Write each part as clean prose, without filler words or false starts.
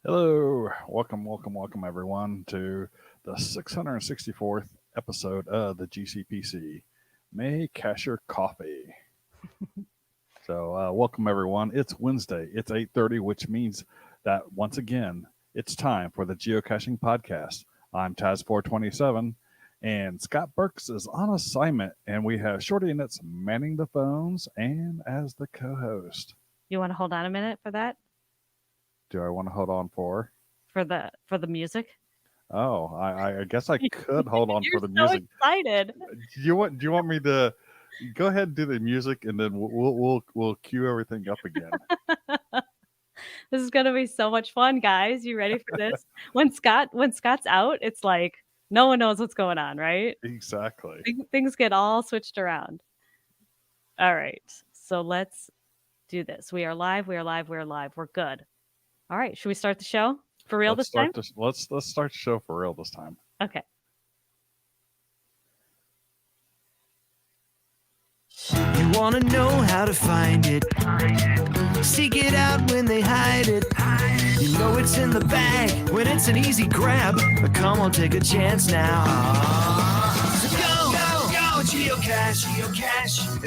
Hello, welcome everyone to the 664th episode of the GCPC. May Casher Coffee. So, welcome everyone. It's Wednesday. It's 8:30, which means that once again, it's time for the Geocaching podcast. I'm Taz427, and Scott Burks is on assignment, and we have Shorty Nuts manning the phones and as the co-host. You want to hold on a minute for that? Do I want to hold on for? For the music? Oh, I guess I could hold on for You're the so music. excited. Do you want me to go ahead and do the music, and then we'll cue everything up again? This is gonna be so much fun, guys. You ready for this? When Scott's out, it's like no one knows what's going on, right? Exactly. Things get all switched around. All right. So let's do this. We are live, we are live, we are live. We're good. All right. Should we start the show? For real Let's this time? start this. Let's start the show for real this time. Okay. You wanna know how to find it. Seek it out when they hide it. You know it's in the bag when it's an easy grab. But come on, take a chance now. So go, geocache.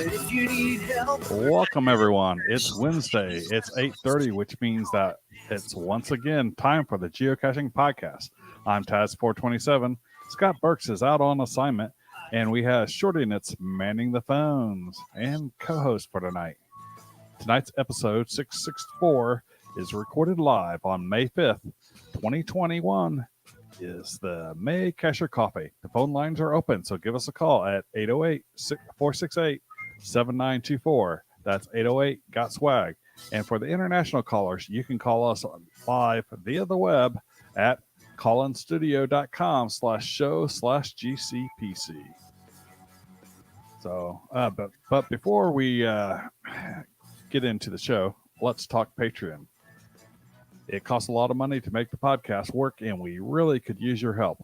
And if you need help, Welcome everyone. It's Wednesday. It's 8:30, which means that it's once again time for the Geocaching podcast. I'm Taz427. Scott Burks is out on assignment, and we have Shorty Nuts manning the phones and co-host for tonight. Tonight's episode 664 is recorded live on May 5th, 2021. Is the May Casher Coffee. The phone lines are open, so give us a call at 808-468-7924. That's 808-GOT-SWAG. And for the international callers, you can call us live via the web at callinstudio.com/show/GCPC. So, but before we get into the show, let's talk Patreon. It costs a lot of money to make the podcast work, and we really could use your help.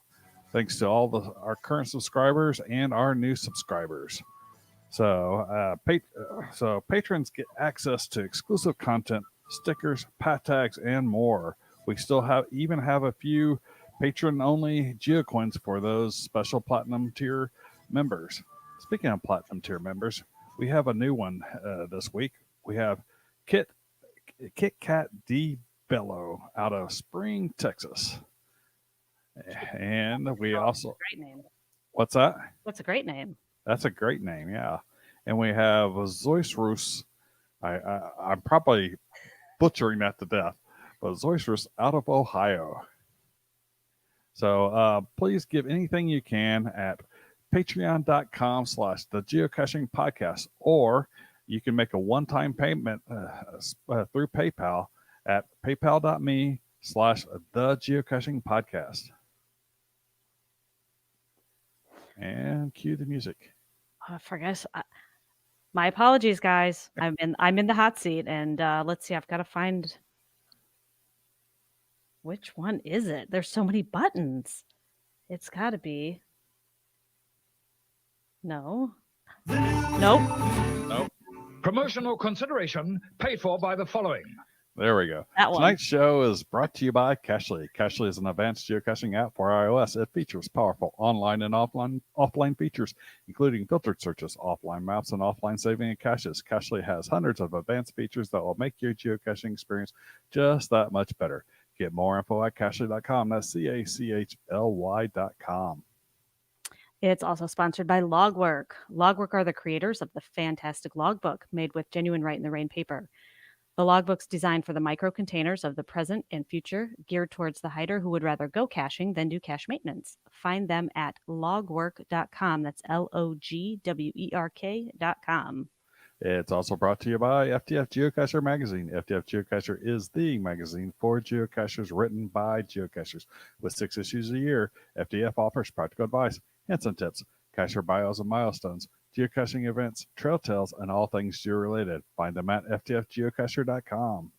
Thanks to all our current subscribers and our new subscribers. So, patrons get access to exclusive content, stickers, pat tags, and more. We still even have a few patron-only geocoins for those special platinum tier members. Speaking of platinum tier members, we have a new one this week. We have Kit Kat D Bello out of Spring, Texas. And we also, Great name. what's that? That's a great name. That's a great name, yeah. And we have Zoisrus. I'm probably butchering that to death, but Zoisrus out of Ohio. So please give anything you can at patreon.com/the geocaching podcast, or you can make a one-time payment through PayPal at paypal.me/the geocaching podcast. And cue the music. I forget. My apologies, guys. I'm in the hot seat, and let's see. I've got to find which one is it. There's so many buttons. It's got to be. No. Nope. Nope. Promotional consideration paid for by the following. There we go. That one. Tonight's show is brought to you by Cachly. Cachly is an advanced geocaching app for iOS. It features powerful online and offline features, including filtered searches, offline maps, and offline saving of caches. Cachly has hundreds of advanced features that will make your geocaching experience just that much better. Get more info at cachly.com. That's CACHLY.com. It's also sponsored by Logwork. Logwork are the creators of the fantastic logbook made with genuine Write in the Rain paper. The logbook's designed for the micro containers of the present and future, geared towards the hider who would rather go caching than do cache maintenance. Find them at logwork.com. That's LOGWERK.com. It's also brought to you by FTF Geocacher Magazine. FTF Geocacher is the magazine for geocachers written by geocachers. With 6 issues a year, FTF offers practical advice, hints and tips, cacher bios and milestones, geocaching events, trail tales, and all things geo-related. Find them at ftfgeocacher.com.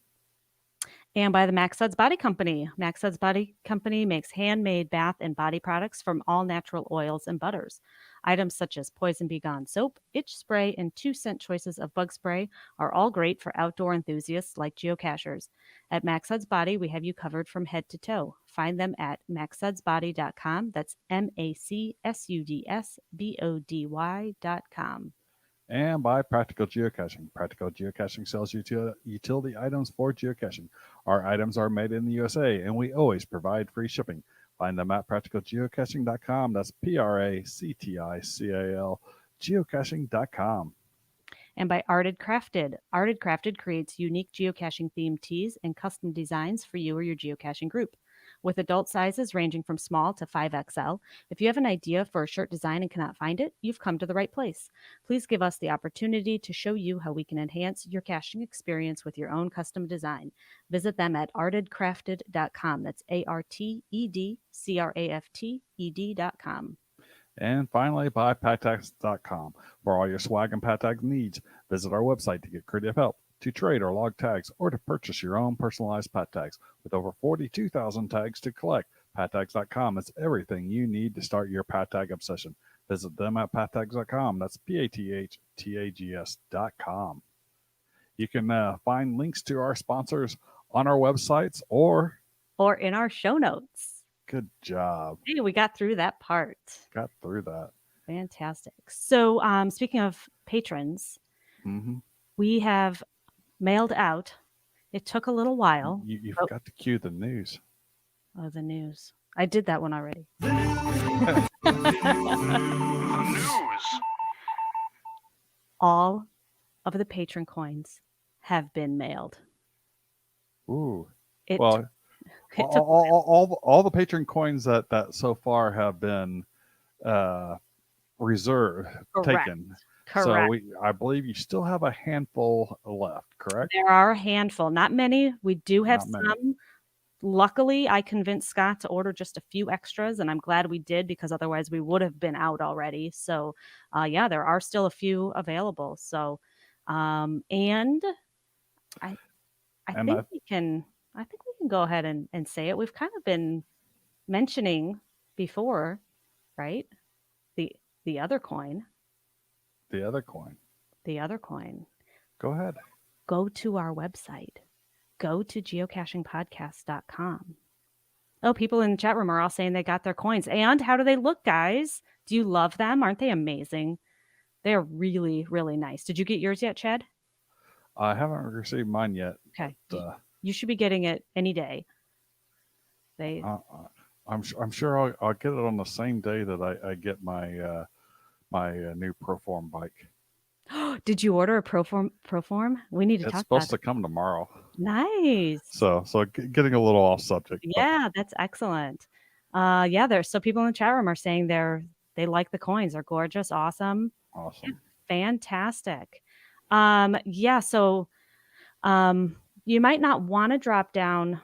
And by the Max Suds Body Company. Max Suds Body Company makes handmade bath and body products from all natural oils and butters. Items such as Poison Bee Gone soap, itch spray, and 2-cent choices of bug spray are all great for outdoor enthusiasts like geocachers. At Max Suds Body, we have you covered from head to toe. Find them at maxsudsbody.com. That's MACSUDSBODY.com. And by Practical Geocaching. Practical Geocaching sells utility items for geocaching. Our items are made in the USA, and we always provide free shipping. Find them at practicalgeocaching.com. That's PRACTICAL geocaching.com. And by Arted Crafted. Arted Crafted creates unique geocaching themed tees and custom designs for you or your geocaching group. With adult sizes ranging from small to 5XL, if you have an idea for a shirt design and cannot find it, you've come to the right place. Please give us the opportunity to show you how we can enhance your caching experience with your own custom design. Visit them at artedcrafted.com. That's ARTEDCRAFTED.com. And finally, by pattags.com. For all your swag and pattag needs, visit our website to get creative help, to trade or log tags, or to purchase your own personalized pat tags. With over 42,000 tags to collect, pattags.com is everything you need to start your pat tag obsession. Visit them at pattags.com. That's PATHTAGS.com. You can find links to our sponsors on our websites or in our show notes. Good job. Hey, we got through that part. Got through that. Fantastic. So speaking of patrons, we have mailed out. It took a little while. You forgot to cue the news. Oh, the news. I did that one already. The news. All of the patron coins have been mailed. Ooh. It took all the patron coins that so far have been reserved, taken. Correct. So I believe you still have a handful left, correct? There are a handful, not many. We do have Not some. many. Luckily, I convinced Scott to order just a few extras, and I'm glad we did because otherwise we would have been out already. So, there are still a few available. So, and I think we can go ahead and say it. We've kind of been mentioning before, right? The other coin. The other coin. Go ahead. Go to our website. Go to geocachingpodcast.com. Oh, people in the chat room are all saying they got their coins. And how do they look, guys? Do you love them? Aren't they amazing? They're really, really nice. Did you get yours yet, Chad? I haven't received mine yet. Okay. But, you should be getting it any day. I'm sure I'll get it on the same day that I get my my new Proform bike. Did you order a Proform? We need to talk about it. It's supposed to come tomorrow. Nice. So getting a little off subject. Yeah, that's excellent. So people in the chat room are saying they like the coins. They're gorgeous, awesome. Awesome. Yeah, fantastic. So you might not want to drop down.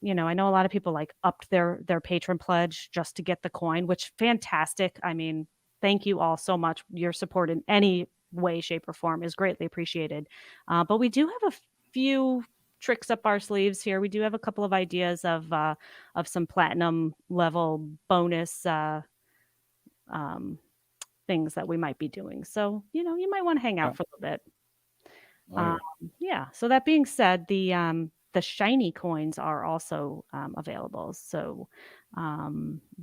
I know a lot of people upped their patron pledge just to get the coin, which fantastic. I mean, thank you all so much. Your support in any way, shape, or form is greatly appreciated. But we do have a few tricks up our sleeves here. We do have a couple of ideas of some platinum level bonus things that we might be doing. So, you might want to hang out for a little bit. So that being said, the shiny coins are also available. So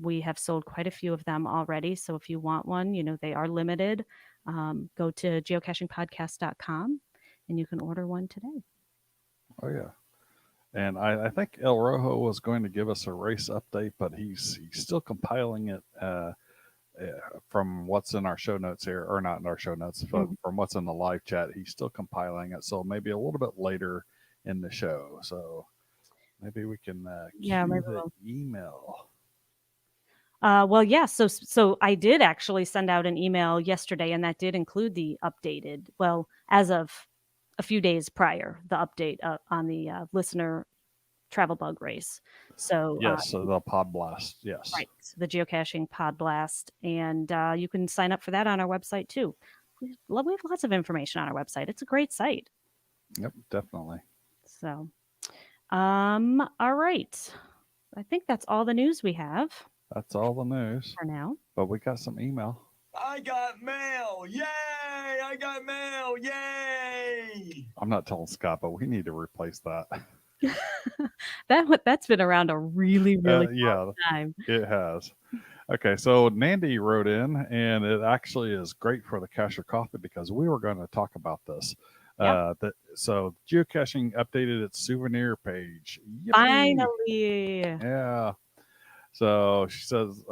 we have sold quite a few of them already. So if you want one, they are limited. Go to geocachingpodcast.com and you can order one today. Oh, yeah. And I think El Rojo was going to give us a race update, but he's still compiling it from what's in our show notes here, or not in our show notes, but from what's in the live chat. He's still compiling it. So maybe a little bit later in the show. So maybe we can email. So I did actually send out an email yesterday, and that did include the updated, as of a few days prior, the update on the listener travel bug race. So yes, so the Pod Blast, yes. Right, the geocaching Pod Blast, and you can sign up for that on our website too. We have lots of information on our website. It's a great site. Yep, definitely. So, All right. I think that's all the news we have That's all the news. for now. But we got some email. I got mail! Yay! I got mail! Yay! I'm not telling Scott, but we need to replace that. That's been around a really Yeah, long time. it has. Okay, so Nandy wrote in, and it actually is great for the Cacher Coffee because we were going to talk about this. Yeah. So geocaching updated its souvenir page. Yippee! Finally. Yeah. So she says,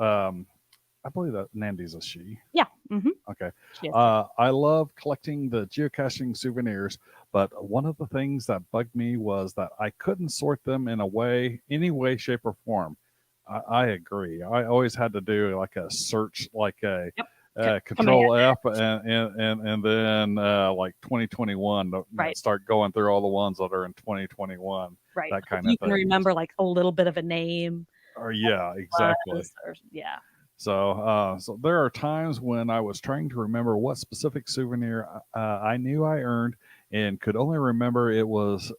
I believe that Nandy's a she. Yeah. Mm-hmm. Okay. Yes. I love collecting the geocaching souvenirs, but one of the things that bugged me was that I couldn't sort them in any way, shape, or form. I agree. I always had to do like a search, like a Yep. Control F, and then like 2021 to Right. start going through all the ones that are in 2021. Right. That kind you of can thing. remember like a little bit of a name. Or yeah, exactly. Yeah. So there are times when I was trying to remember what specific souvenir I knew I earned and could only remember it was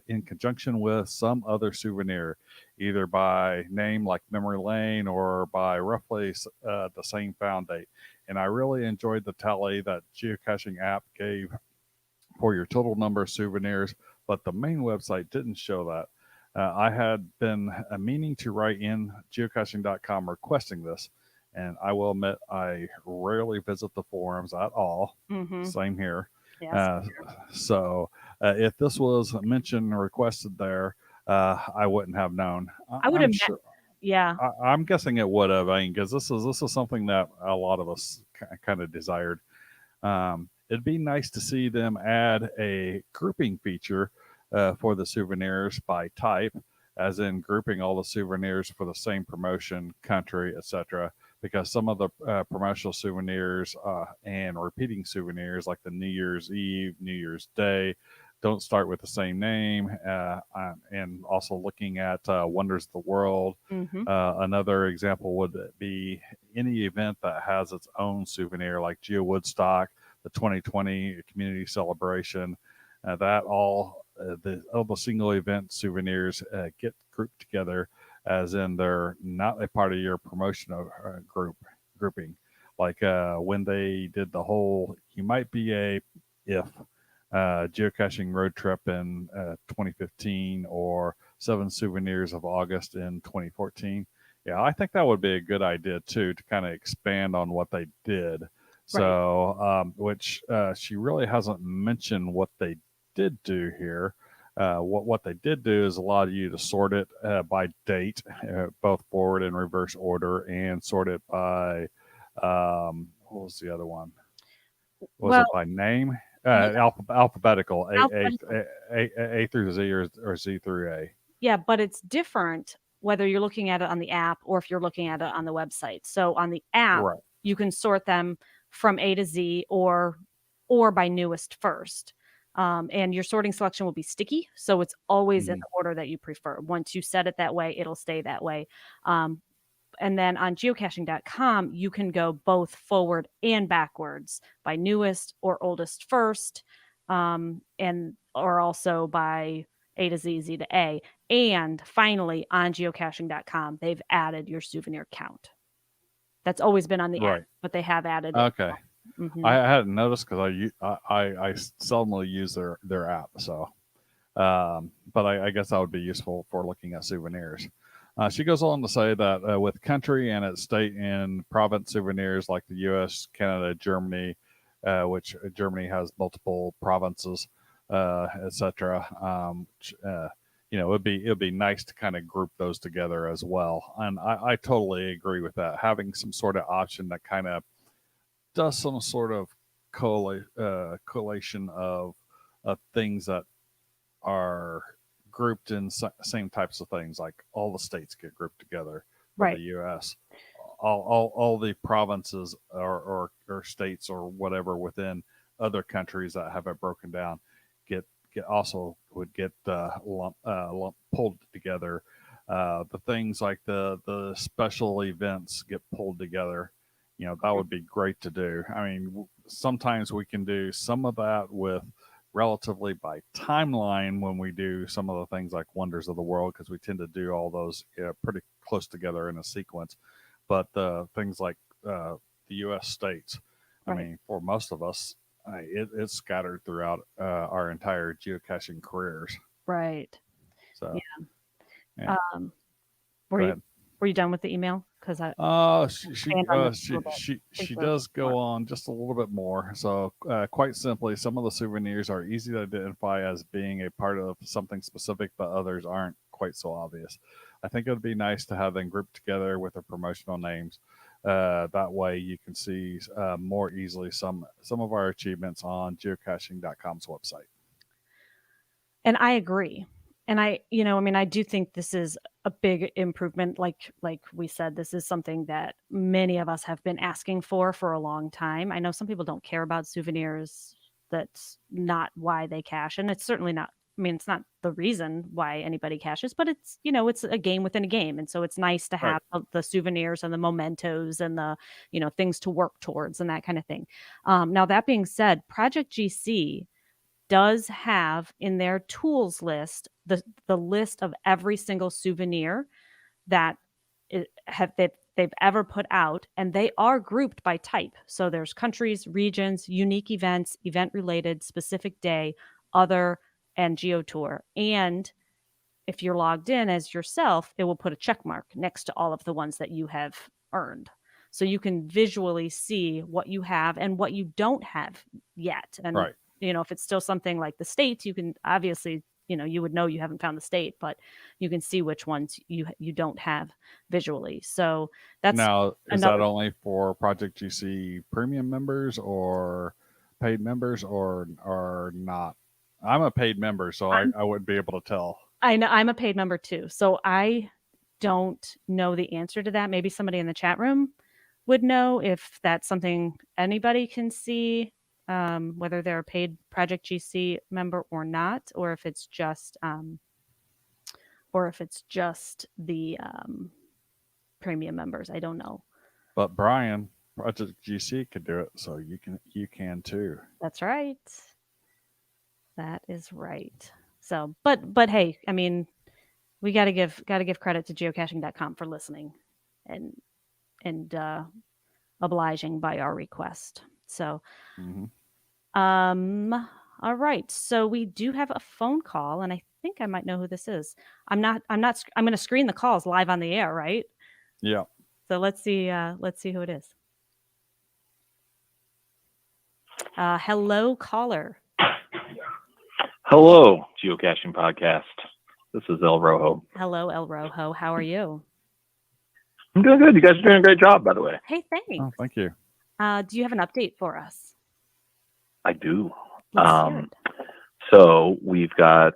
in conjunction with some other souvenir, either by name like Memory Lane or by roughly the same found date. And I really enjoyed the tally that geocaching app gave for your total number of souvenirs, but the main website didn't show that. I had been meaning to write in geocaching.com requesting this, and I will admit I rarely visit the forums at all. Mm-hmm. Same here. Yes. So if this was mentioned or requested there, I wouldn't have known. I would have. Sure, Yeah. I'm guessing it would have. I mean, because this is something that a lot of us kind of desired. It'd be nice to see them add a grouping feature for the souvenirs by type, as in grouping all the souvenirs for the same promotion, country, etc. Because some of the promotional souvenirs and repeating souvenirs, like the New Year's Eve, New Year's Day, don't start with the same name. And also looking at Wonders of the World. Mm-hmm. Another example would be any event that has its own souvenir, like Geo Woodstock, the 2020 community celebration. That all the single event souvenirs get grouped together, as in they're not a part of your promotional grouping. Like when they did the whole, you might be a if geocaching road trip in 2015 or 7 souvenirs of August in 2014. Yeah, I think that would be a good idea too, to kind of expand on what they did. So, which she really hasn't mentioned what they did do here. What they did do is allow you to sort it by date, both forward and reverse order, and sort it by what was the other one? Was it by name? Alphabetical, A through Z or Z through A. Yeah, but it's different whether you're looking at it on the app or if you're looking at it on the website. So on the app, Right. you can sort them from A to Z or by newest first. And your sorting selection will be sticky, so it's always in the order that you prefer. Once you set it that way, it'll stay that way. And then on geocaching.com, you can go both forward and backwards by newest or oldest first, and or also by A to Z, Z to A. And finally, on geocaching.com, they've added your souvenir count. That's always been on the app, but they have added it. Okay. Mm-hmm. I hadn't noticed because I seldomly use their app. So, but I guess that would be useful for looking at souvenirs. She goes on to say that with country and its state and province souvenirs like the U.S., Canada, Germany, which Germany has multiple provinces, etc. It'd be nice to kind of group those together as well. And I totally agree with that. Having some sort of option that kind of does some sort of collation of things that are grouped in same types of things, like all the states get grouped together for the U.S. All the provinces or states or whatever within other countries that have it broken down would get pulled together. The things like the special events get pulled together. That would be great to do. I mean, sometimes we can do some of that with relatively by timeline when we do some of the things like Wonders of the World, because we tend to do all those pretty close together in a sequence. But things like the U.S. states, I mean, for most of us, it's scattered throughout our entire geocaching careers. Right. So, yeah. Were you done with the email? Because she does go on just a little bit more. So quite simply, some of the souvenirs are easy to identify as being a part of something specific, but others aren't quite so obvious. I think it would be nice to have them grouped together with their promotional names. That way you can see more easily some of our achievements on geocaching.com's website. And I agree. And I do think this is a big improvement. Like we said, this is something that many of us have been asking for a long time. I know some people don't care about souvenirs. That's not why they cache. And it's certainly not, it's not the reason why anybody caches, but it's, it's a game within a game. And so it's nice to have the souvenirs and the mementos and the, things to work towards and that kind of thing. Now, that being said, Project GC does have in their tools list the list of every single souvenir that they've ever put out, and they are grouped by type. So there's countries, regions, unique events, event related, specific day, other, and geotour. And if you're logged in as yourself, it will put a check mark next to all of the ones that you have earned. So you can visually see what you have and what you don't have yet. And if it's still something like the states, you can obviously, you would know you haven't found the state, but you can see which ones you don't have visually. So that's now, is that only for Project GC premium members or paid members or not? I'm a paid member, so I wouldn't be able to tell. I know I'm a paid member too. So I don't know the answer to that. Maybe somebody in the chat room would know if that's something anybody can see. Whether they're a paid Project GC member or not, or if it's just the premium members. I don't know. But Brian, Project GC could do it, so you can too. That's right. That is right. So, but hey, we got to give credit to geocaching.com for listening and obliging by our request. So, all right. So we do have a phone call, and I think I might know who this is. I'm going to screen the calls live on the air, right? Yeah. So let's see who it is. Hello, caller. Hello, Geocaching Podcast. This is El Rojo. Hello, El Rojo. How are you? I'm doing good. You guys are doing a great job, by the way. Hey, thanks. Oh, thank you. Do you have an update for us? I do. Let's hear it. So we've got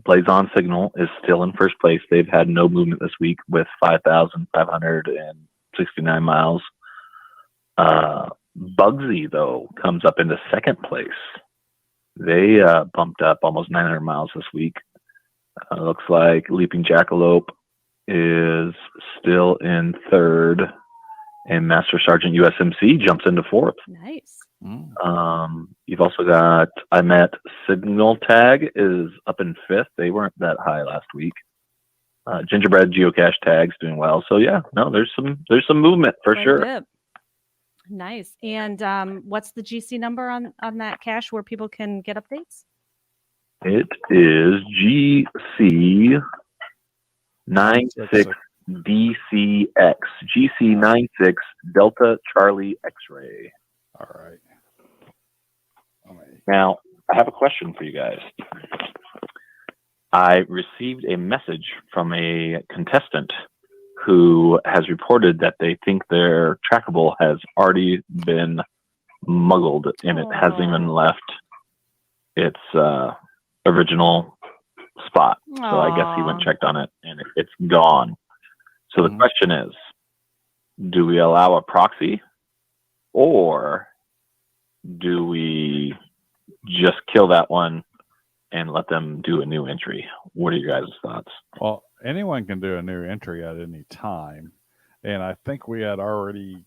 Blazon Signal is still in first place. They've had no movement this week with 5,569 miles. Bugsy, though, comes up into second place. They bumped up almost 900 miles this week. Looks like Leaping Jackalope is still in third, and Master Sergeant USMC jumps into fourth. Nice. You've also got I Met Signal Tag is up in fifth. They weren't that high last week. Gingerbread Geocache Tag's doing well. So yeah, no, there's some movement for sure. Nice. And what's the GC number on that cache where people can get updates? It is GC 96DCX. GC 96 Delta Charlie X-Ray. All right. Now, I have a question for you guys. I received a message from a contestant who has reported that they think their trackable has already been muggled and it hasn't even left its original spot. So I guess he went and checked on it and it's gone. So the question is, do we allow a proxy or do we just kill that one and let them do a new entry? What are your guys' thoughts? Well, anyone can do a new entry at any time. And I think we had already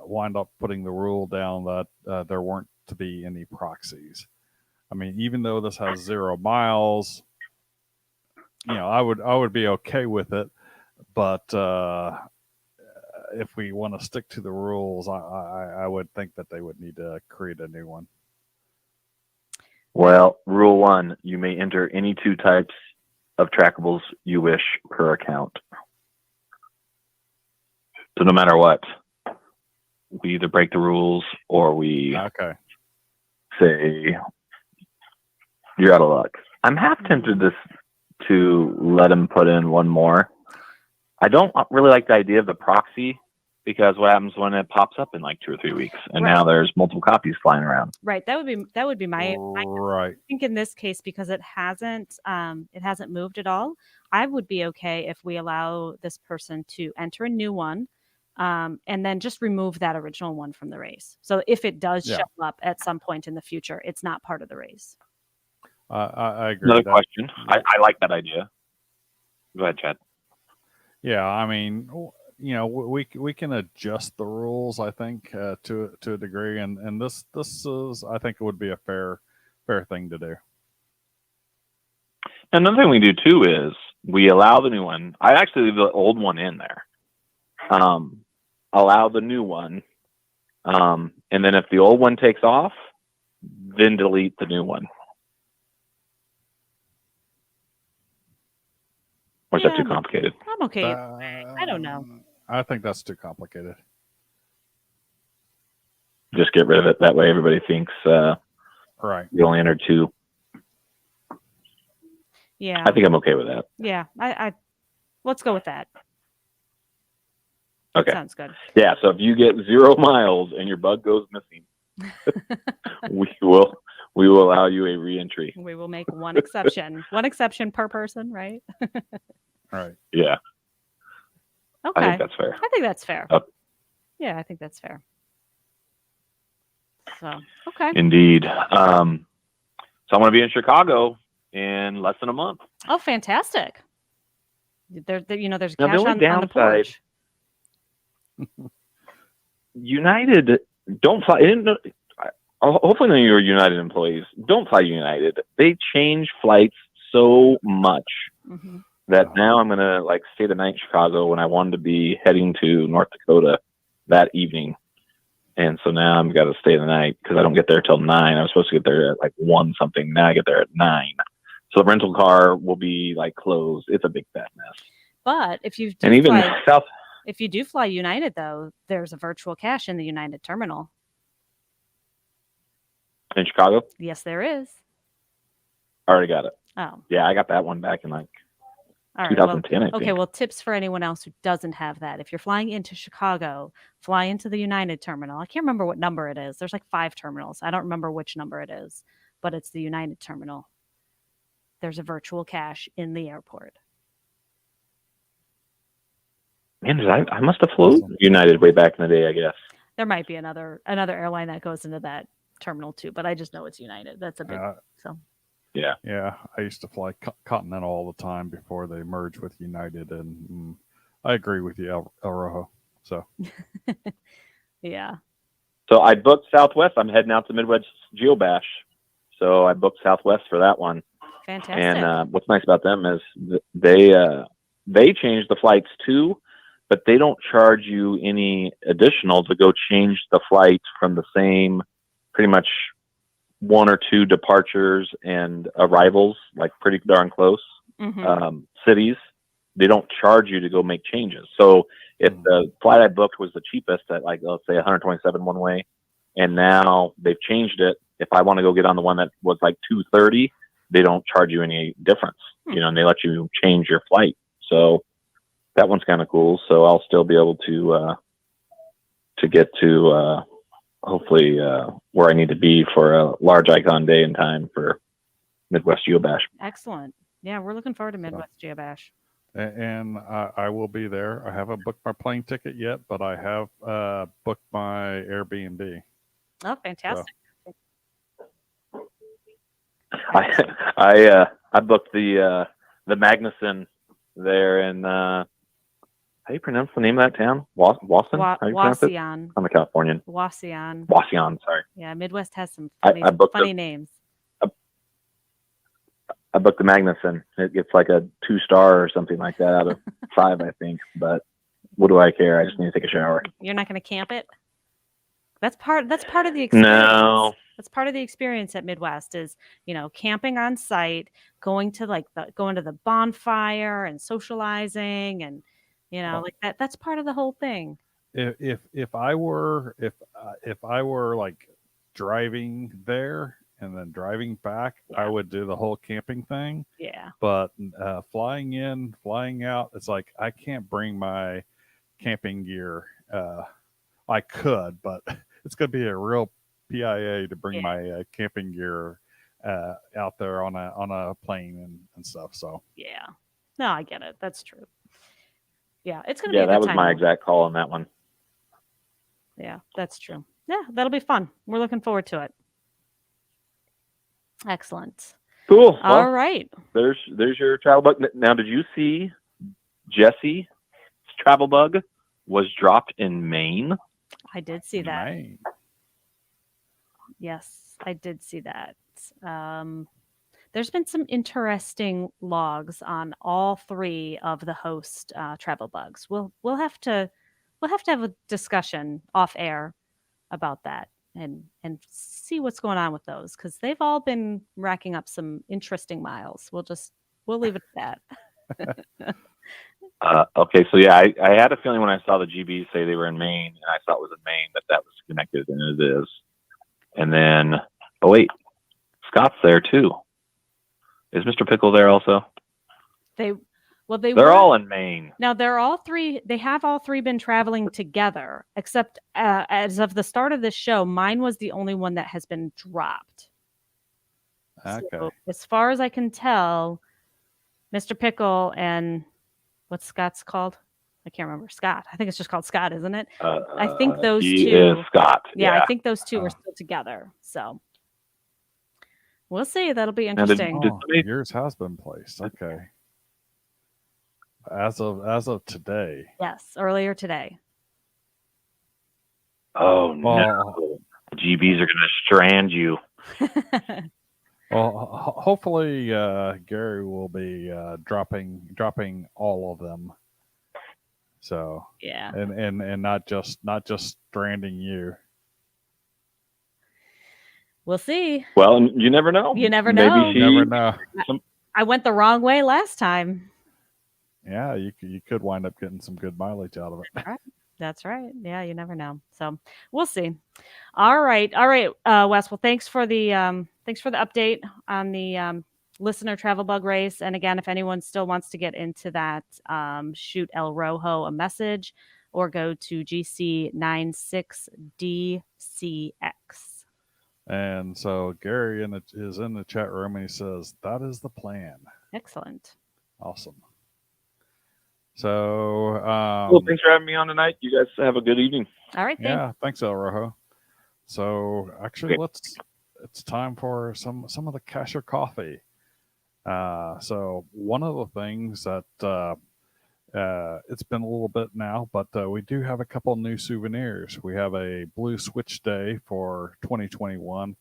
wound up putting the rule down that there weren't to be any proxies. I mean, even though this has 0 miles, I would be okay with it. But if we want to stick to the rules, I would think that they would need to create a new one. Well, rule 1, you may enter any 2 types of trackables you wish per account. So no matter what, we either break the rules or we say you're out of luck. I'm half tempted to let him put in one more. I don't really like the idea of the proxy, because what happens when it pops up in like 2 or 3 weeks, and now there's multiple copies flying around. Right. That would be my right. I think in this case, because it hasn't moved at all, I would be okay if we allow this person to enter a new one, and then just remove that original one from the race. So if it does show up at some point in the future, it's not part of the race. I agree. Another question. I like that idea. Go ahead, Chad. Yeah, I mean, we can adjust the rules, I think, to a degree, and this is, I think, it would be a fair thing to do. Another thing we do too is we allow the new one. I actually leave the old one in there. Allow the new one, and then if the old one takes off, then delete the new one. Or is that too complicated? I'm okay. I don't know. I think that's too complicated. Just get rid of it. That way everybody thinks right. You only entered 2. Yeah. I think I'm okay with that. Yeah. I let's go with that. Okay. Sounds good. Yeah, so if you get 0 miles and your bug goes missing, we will allow you a re-entry. We will make one exception. One exception per person, right? Right. Yeah. Okay. I think that's fair. I think that's fair. Yeah, I think that's fair. So, okay. Indeed. So I'm going to be in Chicago in less than a month. Oh, fantastic. There's Now, cash the only on the porch. United, don't fly. Hopefully none of your United employees don't fly United. They change flights so much that now I'm going to stay the night in Chicago when I wanted to be heading to North Dakota that evening. And so now I've got to stay the night because I don't get there till 9. I was supposed to get there at 1 something. Now I get there at 9. So the rental car will be closed. It's a big fat mess. But if you do fly United, though, there's a virtual cache in the United terminal. In Chicago? Yes, there is. I already got it. Oh. Yeah, I got that one back in 2010, well, I think. Okay, well, tips for anyone else who doesn't have that. If you're flying into Chicago, fly into the United terminal. I can't remember what number it is. There's 5 terminals. I don't remember which number it is, but it's the United terminal. There's a virtual cache in the airport. Man, I must have flown United way back in the day, I guess. There might be another airline that goes into that terminal too, but I just know it's United. That's a big Yeah. Yeah, I used to fly Continental all the time before they merged with United, and I agree with you, El Rojo. So yeah. So I booked Southwest. I'm heading out to Midwest Geobash, so I booked Southwest for that one. Fantastic. And what's nice about them is they changed the flights too, but they don't charge you any additional to go change the flight from the same, pretty much 1 or 2 departures and arrivals, pretty darn close cities. They don't charge you to go make changes. So if the flight I booked was the cheapest at let's say 127 one way, and now they've changed it, if I want to go get on the one that was 230, they don't charge you any difference, and they let you change your flight. So that one's kind of cool. So I'll still be able to get to hopefully where I need to be for a large icon day in time for Midwest Geobash. Excellent. Yeah, we're looking forward to Midwest Geobash. And I will be there. I haven't booked my plane ticket yet, but I have booked my Airbnb. Oh, fantastic. So. I booked the Magnuson there in how do you pronounce the name of that town? Wasson? Wauseon. I'm a Californian. Wauseon. Sorry. Yeah, Midwest has some funny I names. I booked the Magnuson. It gets like a 2-star or something like that out of 5, I think. But what do I care? I just need to take a shower. You're not going to camp it? That's part of the experience. No. That's part of the experience at Midwest is, camping on site, going to going to the bonfire and socializing and, like that. That's part of the whole thing. If I were like driving there and then driving back, I would do the whole camping thing. Yeah. But flying in, flying out, it's like I can't bring my camping gear. I could, but it's going to be a real PIA to bring my camping gear out there on a plane and stuff. So yeah, no, I get it. That's true. Yeah, it's going to be. Yeah, a that good was time, my though. exact call on that one. Yeah, that's true. Yeah, that'll be fun. We're looking forward to it. Excellent. Cool. All Well, right. There's your travel bug. Now, did you see Jesse's travel bug was dropped in Maine? I did see that. Maine. Yes, I did see that. There's been some interesting logs on all 3 of the host travel bugs. We'll have to have a discussion off air about that and see what's going on with those because they've all been racking up some interesting miles. We'll leave it at that. Okay, so yeah, I had a feeling when I saw the GB say they were in Maine, and I thought it was in Maine that was connected, and it is. And then, oh wait, Scott's there too. Is Mr. Pickle there also? They're all in Maine. Now they're all 3. They have all 3 been traveling together, except as of the start of this show, mine was the only one that has been dropped. Okay. So, as far as I can tell, Mr. Pickle and what's Scott's called? I can't remember. Scott. I think it's just called Scott, isn't it? I think those he 2 is Scott. Yeah, I think those 2 are still together. So we'll see. That'll be interesting. Yours has been placed. Okay. As of today. Yes, earlier today. Oh no! GBs are going to strand you. Well, hopefully Gary will be dropping all of them. So yeah, and not just stranding you. We'll see. Well, you never know. You never know. Maybe You never know. I went the wrong way last time. Yeah, you could wind up getting some good mileage out of it. That's right. Yeah, you never know. So we'll see. All right, Wes. Well, thanks for the update on the listener travel bug race. And again, if anyone still wants to get into that, shoot El Rojo a message or go to GC96DCX. And so Gary is in the chat room and he says, that is the plan. Excellent. Awesome. So, well, thanks for having me on tonight. You guys have a good evening. All right. Thanks. Yeah. Thanks, El Rojo. So actually it's time for some of the Casher coffee. So one of the things that, it's been a little bit now, but we do have a couple new souvenirs. We have a Blue Switch Day for 2021,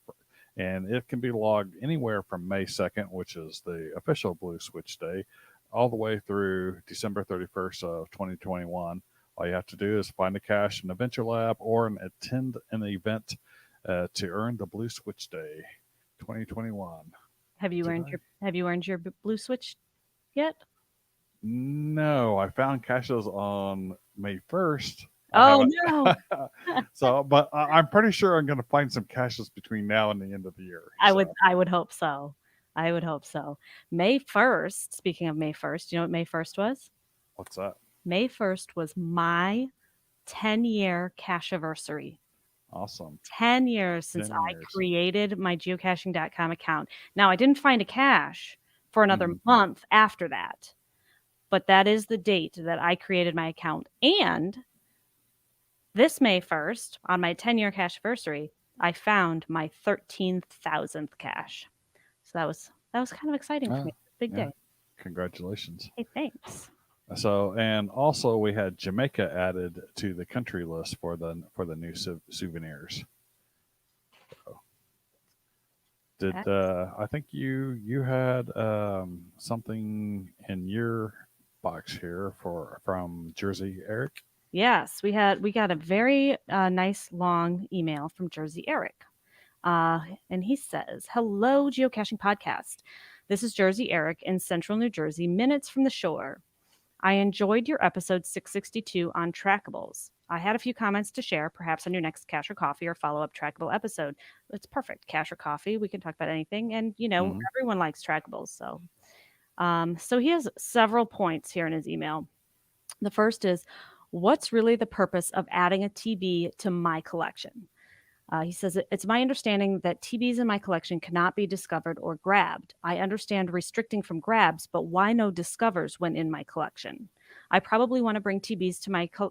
and it can be logged anywhere from May 2nd, which is the official Blue Switch Day, all the way through December 31st of 2021. All you have to do is find a cache in Adventure Lab or attend an event to earn the Blue Switch Day 2021. Have you earned your Blue Switch yet? No, I found caches on May 1st. Oh no! So, but I'm pretty sure I'm going to find some caches between now and the end of the year. I would hope so. I would hope so. May 1st. Speaking of May 1st, you know what May 1st was? What's that? May 1st was my 10-year cache-anniversary. Awesome. 10 years since I created my geocaching.com account. Now, I didn't find a cache for another month after that, but that is the date that I created my account. And this May 1st, on my 10-year cache-anniversary, I found my 13,000th cache. So that was kind of exciting for me. Big day. Congratulations. Hey, thanks. So, and also we had Jamaica added to the country list for the new souvenirs. Did I think you had something in your box here from Jersey Eric? Yes, we got a very nice long email from Jersey Eric. And he says, "Hello, Geocaching Podcast. This is Jersey Eric in central New Jersey, minutes from the shore. I enjoyed your episode 662 on trackables. I had a few comments to share, perhaps on your next Cache or Coffee or follow-up trackable episode." It's perfect. Cache or Coffee, we can talk about anything. And, Mhm. everyone likes trackables. So he has several points here in his email. The first is, what's really the purpose of adding a TB to my collection? He says, "It's my understanding that TBs in my collection cannot be discovered or grabbed. I understand restricting from grabs, but why no discovers when in my collection? I probably want to bring TBs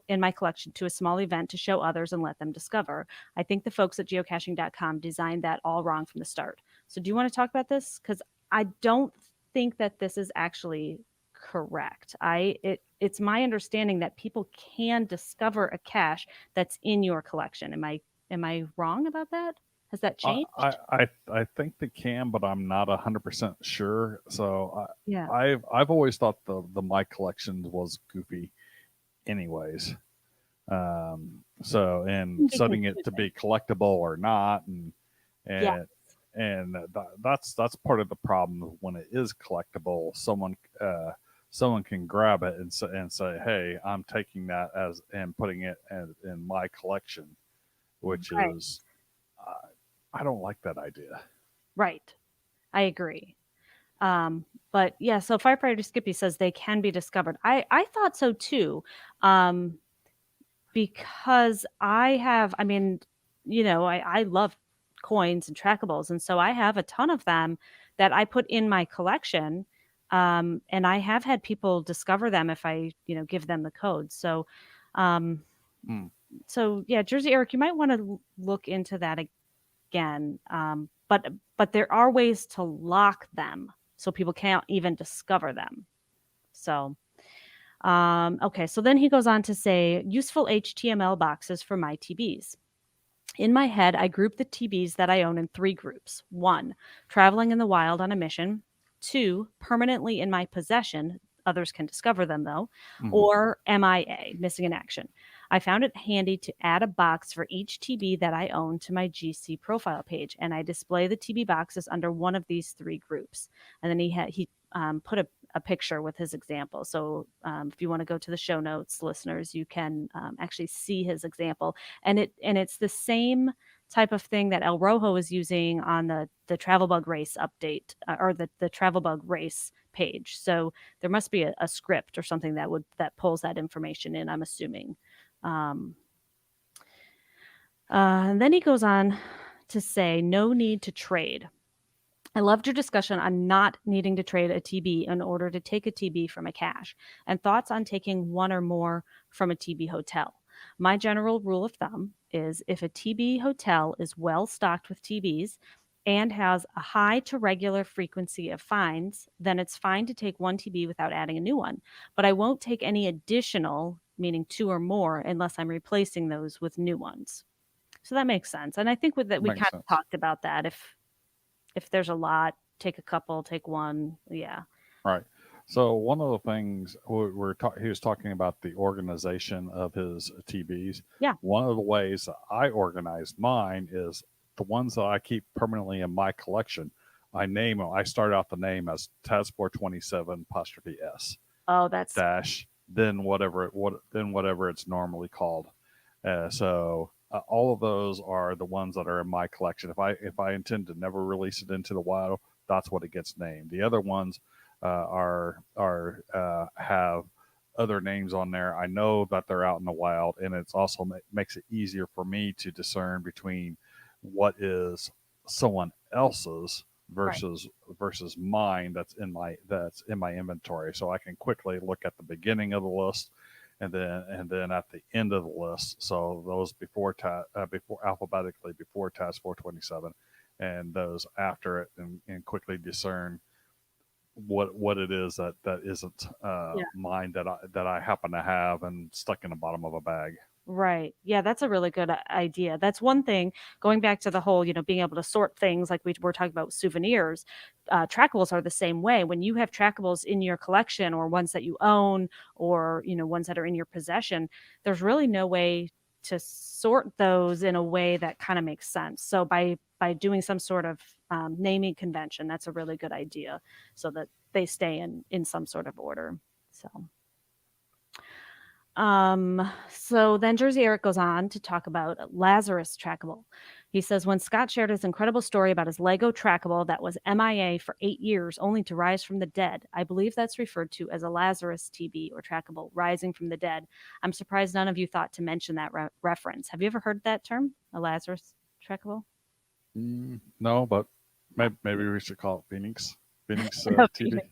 in my collection to a small event to show others and let them discover. I think the folks at geocaching.com designed that all wrong from the start." So do you want to talk about this? Because I don't think that this is actually correct. It's my understanding that people can discover a cache that's in your collection. Am I wrong about that? Has that I, changed? I think they can, but I'm not 100% sure. So Yeah. I've always thought the my collections was goofy, anyways. So and Can be setting it to be confusing. collectible or not, and Yeah. and that's part of the problem when it is collectible. Someone can grab it and say, "Hey, I'm taking that as and putting it in my collection," which Right. is I don't like that idea. Right. I agree. But yeah, so Firefighter Skippy says they can be discovered. I thought so too. Um, because I mean, I love coins and trackables. And so I have a ton of them that I put in my collection. And I have had people discover them if I, give them the code. Um, Hmm. so yeah, Jersey Eric, you might want to look into that again. But there are ways to lock them so people can't even discover them. So okay, so then he goes on to say useful HTML boxes for my TBs. In my head, I group the TBs that I own in 3 groups. 1, traveling in the wild on a mission. 2, permanently in my possession. Others can discover them though. Mhm. Or MIA, missing in action. I found it handy to add a box for each TB that I own to my GC profile page, and I display the TB boxes under one of these 3 groups. And then he put a picture with his example. So if you want to go to the show notes, listeners, you can actually see his example, and it's the same type of thing that El Rojo is using on the Travel Bug Race update or the Travel Bug Race page. So there must be a script or something that pulls that information in, I'm assuming. Um, and then he goes on to say, no need to trade. I loved your discussion on not needing to trade a TB in order to take a TB from a cache, and thoughts on taking one or more from a TB hotel. My general rule of thumb is if a TB hotel is well stocked with TBs and has a high to regular frequency of finds, then it's fine to take one TB without adding a new one. But I won't take any additional, meaning 2 or more, unless I'm replacing those with new ones. So that makes sense. And I think with that we Makes kind of sense. talked about that. If there's a lot, take a couple, take one. Yeah. Right. So one of the things he was talking about the organization of his TBs. Yeah. One of the ways that I organize mine is the ones that I keep permanently in my collection. I name them. I start out the name as Tasport 27 apostrophe S Oh, that's dash then whatever it's normally called. So all of those are the ones that are in my collection. If I intend to never release it into the wild, that's what it gets named. The other ones have other names on there. I know that they're out in the wild, and it's also makes it easier for me to discern between what is someone else's right. versus mine that's in my inventory. So I can quickly look at the beginning of the list and then at the end of the list. So those before alphabetically before task 427 and those after it, and quickly discern what it is that isn't Yeah. mine that I happen to have and stuck in the bottom of a bag. Right. Yeah, that's a really good idea. That's one thing. Going back to the whole, being able to sort things like we were talking about with souvenirs, trackables are the same way. When you have trackables in your collection or ones that you own or, ones that are in your possession, there's really no way to sort those in a way that kind of makes sense. So by doing some sort of naming convention, that's a really good idea so that they stay in some sort of order. So. So then Jersey Eric goes on to talk about Lazarus trackable. He says, when Scott shared his incredible story about his Lego trackable that was MIA for 8 years only to rise from the dead, I believe that's referred to as a Lazarus TB or trackable, rising from the dead. I'm surprised none of you thought to mention that reference. Have you ever heard that term, a Lazarus trackable? No, but maybe we should call it Phoenix TV. Phoenix.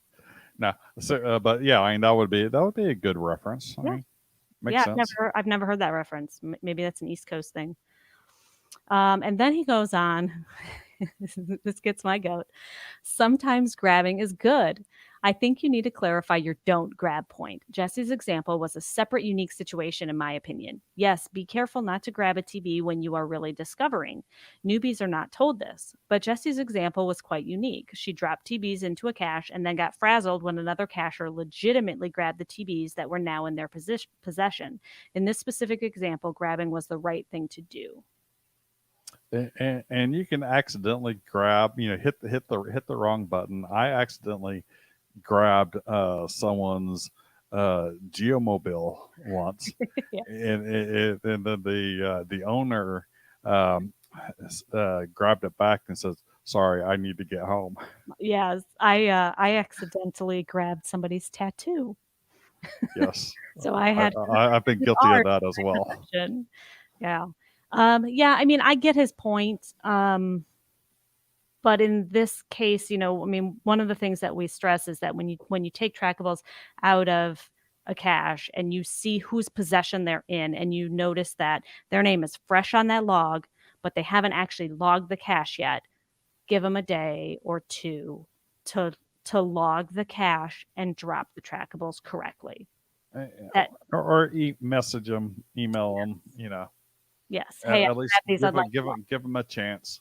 No, so, but yeah, I mean that would be a good reference. I Yeah. mean, makes Yeah, sense. I've never heard that reference. Maybe that's an East Coast thing. And then he goes on. This gets my goat. Sometimes grabbing is good. I think you need to clarify your don't grab point. Jesse's example was a separate, unique situation, in my opinion. Yes, be careful not to grab a TB when you are really discovering. Newbies are not told this, but Jesse's example was quite unique. She dropped TBs into a cache and then got frazzled when another cacher legitimately grabbed the TBs that were now in their possession. In this specific example, grabbing was the right thing to do. And you can accidentally grab, hit the wrong button. I accidentally grabbed someone's geomobile once, Yeah. and then the owner grabbed it back and says, "Sorry, I need to get home." Yes, I accidentally grabbed somebody's tattoo. Yes, So I had I've been guilty of that as well. collection. Yeah. Yeah, I mean, I get his point. But in this case, I mean, one of the things that we stress is that when you take trackables out of a cache and you see whose possession they're in and you notice that their name is fresh on that log, but they haven't actually logged the cache yet, give them a day or two to log the cache and drop the trackables correctly. That Or message them, email them. yes, hey, At least give them a chance.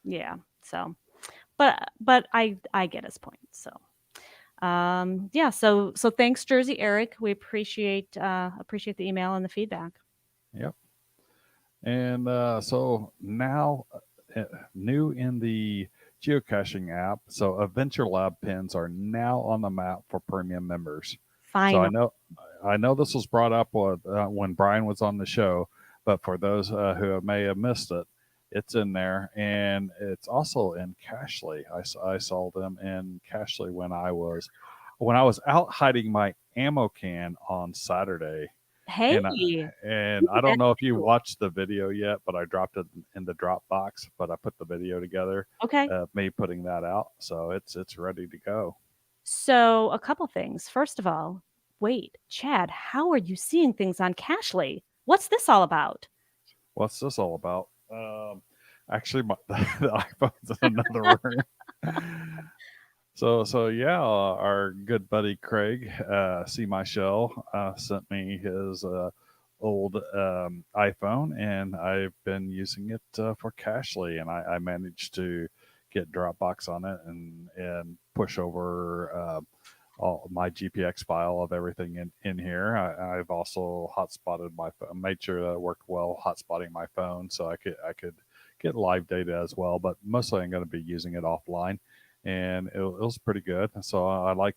Yeah. So, but I get his point. So, yeah. So thanks, Jersey Eric. We appreciate the email and the feedback. Yep. And so now, new in the geocaching app, so Adventure Lab pins are now on the map for premium members. Finally. So I know this was brought up when Brian was on the show, but for those who may have missed it, it's in there, and it's also in Cashly. I saw them in Cashly when I was out hiding my ammo can on Saturday. Hey, And I don't know if you watched the video yet, but I dropped it in the Dropbox. But I put the video together. Okay. Me putting that out, so it's ready to go. So a couple things. First of all, wait, Chad, how are you seeing things on Cashly? What's this all about? What's this all about? Actually, the iPhone's in another room. So yeah, our good buddy Craig, See My Shell, sent me his old iPhone, and I've been using it for Cashly, and I managed to get Dropbox on it and push over all my GPX file of everything in here. I've also hotspotted my phone, made sure that it worked well hotspotting my phone, so I could get live data as well. But mostly I'm going to be using it offline, and it was pretty good. So I like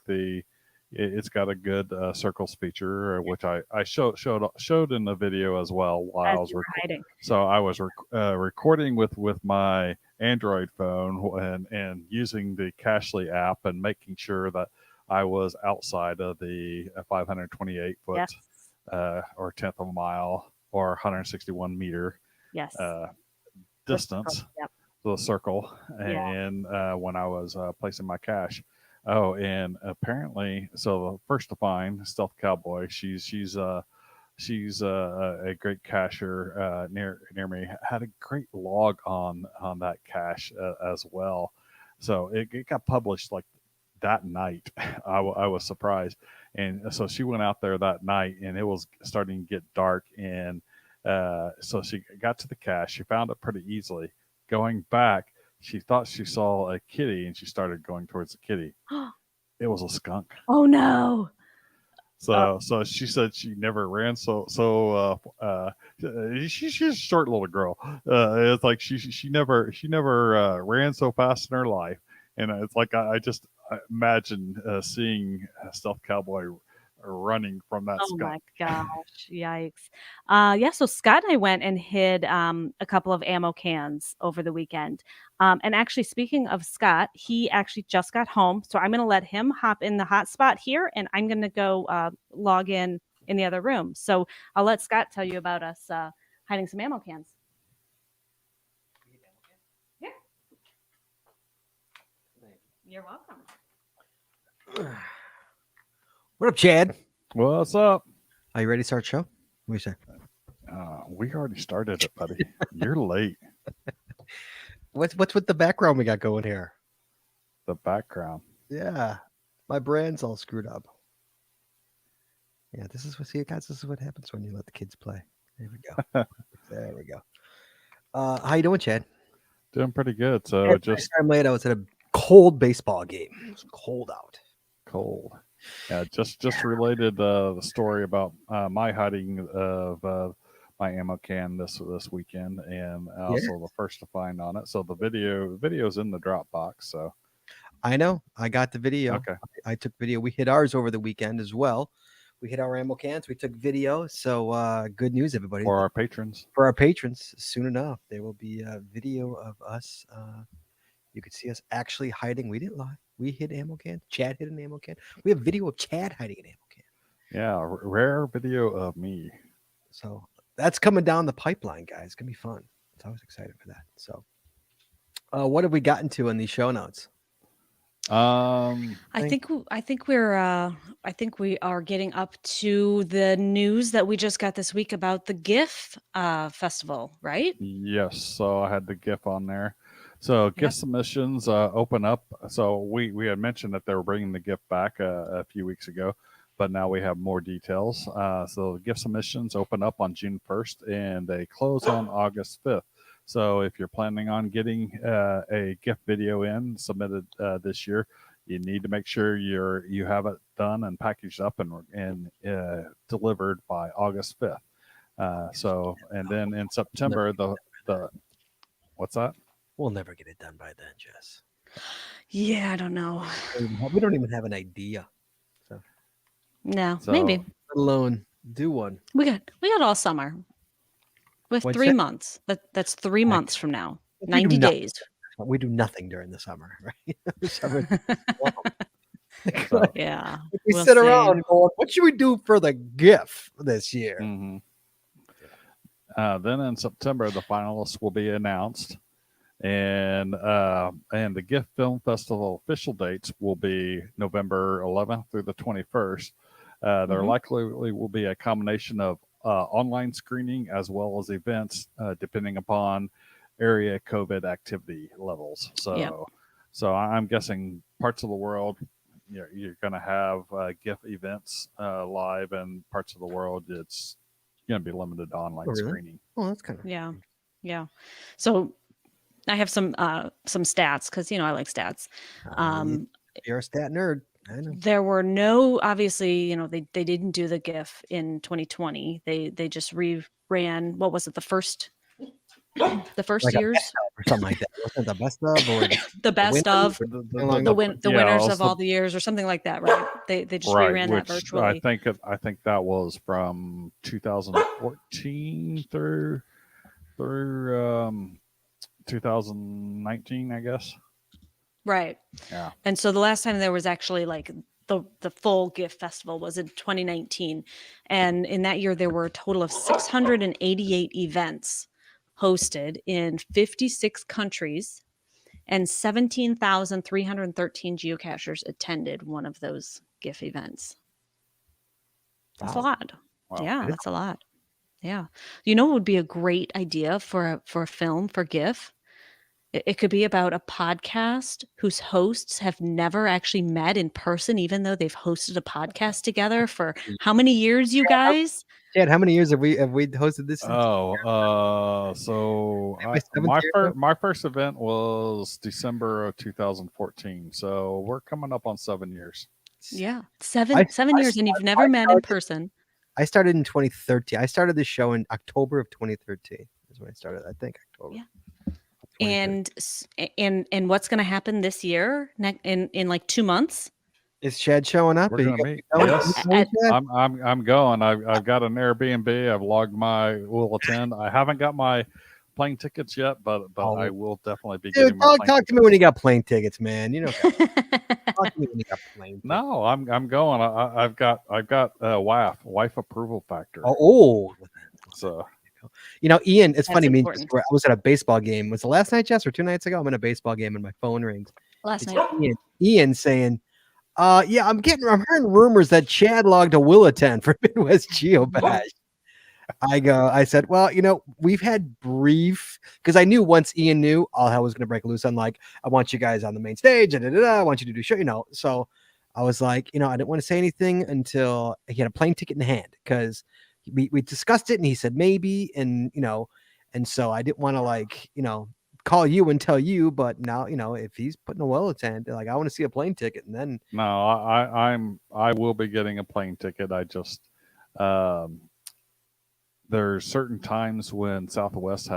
it's got a good circles feature, which I showed in the video as well while I was recording. So I was recording with my Android phone and using the Cashly app and making sure that I was outside of the 528 foot yes. Or 1/10 of a mile or 161 meter yes. Distance, yep. The circle, yeah. and when I was placing my cache. Oh, and apparently, so the first to find, Stealth Cowboy, she's a great cacher near me. Had a great log on that cache as well. So it got published like that night. I was surprised, And so she went out there that night, and it was starting to get dark. And so she got to the cache. She found it pretty easily. Going back, she thought she saw a kitty, and she started going towards the kitty. It was a skunk. Oh no. So she said she never ran she's a short little girl. It's like she never ran so fast in her life, and it's like I just imagine seeing a stealth cowboy running from that Oh my skunk. gosh. Yikes. Yeah, so Scott and I went and hid a couple of ammo cans over the weekend. And actually, speaking of Scott, he actually just got home. So I'm going to let him hop in the hotspot here, and I'm going to go log in the other room. So I'll let Scott tell you about us hiding some ammo cans. Yeah. You're welcome. What up, Chad? What's up? Are you ready to start the show? What do you say? We already started it, buddy. You're late. What's with the background we got going here? The background. Yeah, my brand's all screwed up. Yeah, this is what happens when you let the kids play. There we go. There we go. How you doing, Chad? Doing pretty good. So Hey, just I'm late. I was at a cold baseball game. It was cold out. cold. Yeah, just related the story about my hiding of my ammo can this weekend, and also the first to find on it. So the video's in the Dropbox. So I know. I got the video. okay, I took video. We hit ours over the weekend as well. We hit our ammo cans. We took video. So good news, everybody. for our patrons. For our patrons, soon enough, there will be a video of us. You could see us actually hiding. We didn't lie. We hid ammo can. Chad hid an ammo can. We have video of Chad hiding an ammo can. Yeah, rare video of me. So that's coming down the pipeline, guys. It's gonna be fun. So I was excited for that. So, what have we gotten to in these show notes? I think we are getting up to the news that we just got this week about the GIF festival, right? Yes, so I had the GIF on there. So GIF submissions open up. So we had mentioned that they were bringing the GIF back a few weeks ago, but now we have more details. So the GIF submissions open up on June 1st, and they close on August 5th. So if you're planning on getting a GIF video submitted this year, you need to make sure you have it done and packaged up and delivered by August 5th. So and then in September the what's that? We'll never get it done by then, Jess. Yeah, I don't know. We don't even have an idea. No, So- maybe Let alone do one. we got all summer with What's 3 that? months. That's 3 months from now. We do 90 nothing. days. We do nothing during the summer, right? The summer- So- Yeah. we we'll sit see. around going, what should we do for the GIF this year? Mhm. Then in September, the finalists will be announced, and the GIF Film Festival official dates will be November 11th through the 21st. There Mhm. likely will be a combination of online screening as well as events, depending upon area COVID activity levels. So, Yep. so I'm guessing parts of the world, you're going to have GIF events live, and parts of the world it's going to be limited to online Oh, really? screening. Oh, that's kind of Yeah. So I have some stats because I like stats. you're a stat nerd. I know. There were no, obviously, they didn't do the GIF in 2020. They just reran, what was it, the first Like a years, or something like that. Wasn't it the best of or the best winners? of Along the Yeah, winners also- of all the years or something like that, right? They just reran that which virtually. I think that was from 2014 through 2019, I guess. Right. Yeah. And so the last time there was actually like the full GIF festival was in 2019. And in that year, there were a total of 688 events hosted in 56 countries, and 17,313 geocachers attended one of those GIF events. That's a Wow. lot. Wow. Yeah, that's a lot. Yeah. What would be a great idea for a film for GIF It could be about a podcast whose hosts have never actually met in person, even though they've hosted a podcast together for how many years, you guys? Chad, how many years have we hosted this? Since? So My seventh year now? my first event was December of 2014. So we're coming up on 7 years. Yeah, 7 years, and you've never met in person. I started in 2013. I started this show in October of 2013. Is when I started. I think October. Yeah. And what's going to happen this year? In like 2 months? Is Chad showing up? We're gonna meet. Yes, I'm going. I've got an Airbnb. I've logged my will attend. I haven't got my plane tickets yet, but I will definitely be getting my plane talk to me when you got plane tickets, man. You know, talk to me when you got plane tickets. No, I'm going. I've got wife approval factor. So you know, Ian, it's That's funny. important. I was at a baseball game. Was it last night, Jess, or 2 nights ago? I'm in a baseball game and my phone rings. Last night. Ian saying, yeah, I'm hearing rumors that Chad logged a will attend for Midwest Geobash. I said, well, you know, we've had brief, because I knew once Ian knew all hell was going to break loose. I'm like, I want you guys on the main stage. I want you to do show, you know. So I was like, you know, I didn't want to say anything until he had a plane ticket in hand, because we discussed it and he said maybe, and you know, and so I didn't want to, like, you know, call you and tell you, but now, you know, if he's putting a well attend, like, I want to see a plane ticket. And then no, I will be getting a plane ticket. I just there's certain times when Southwest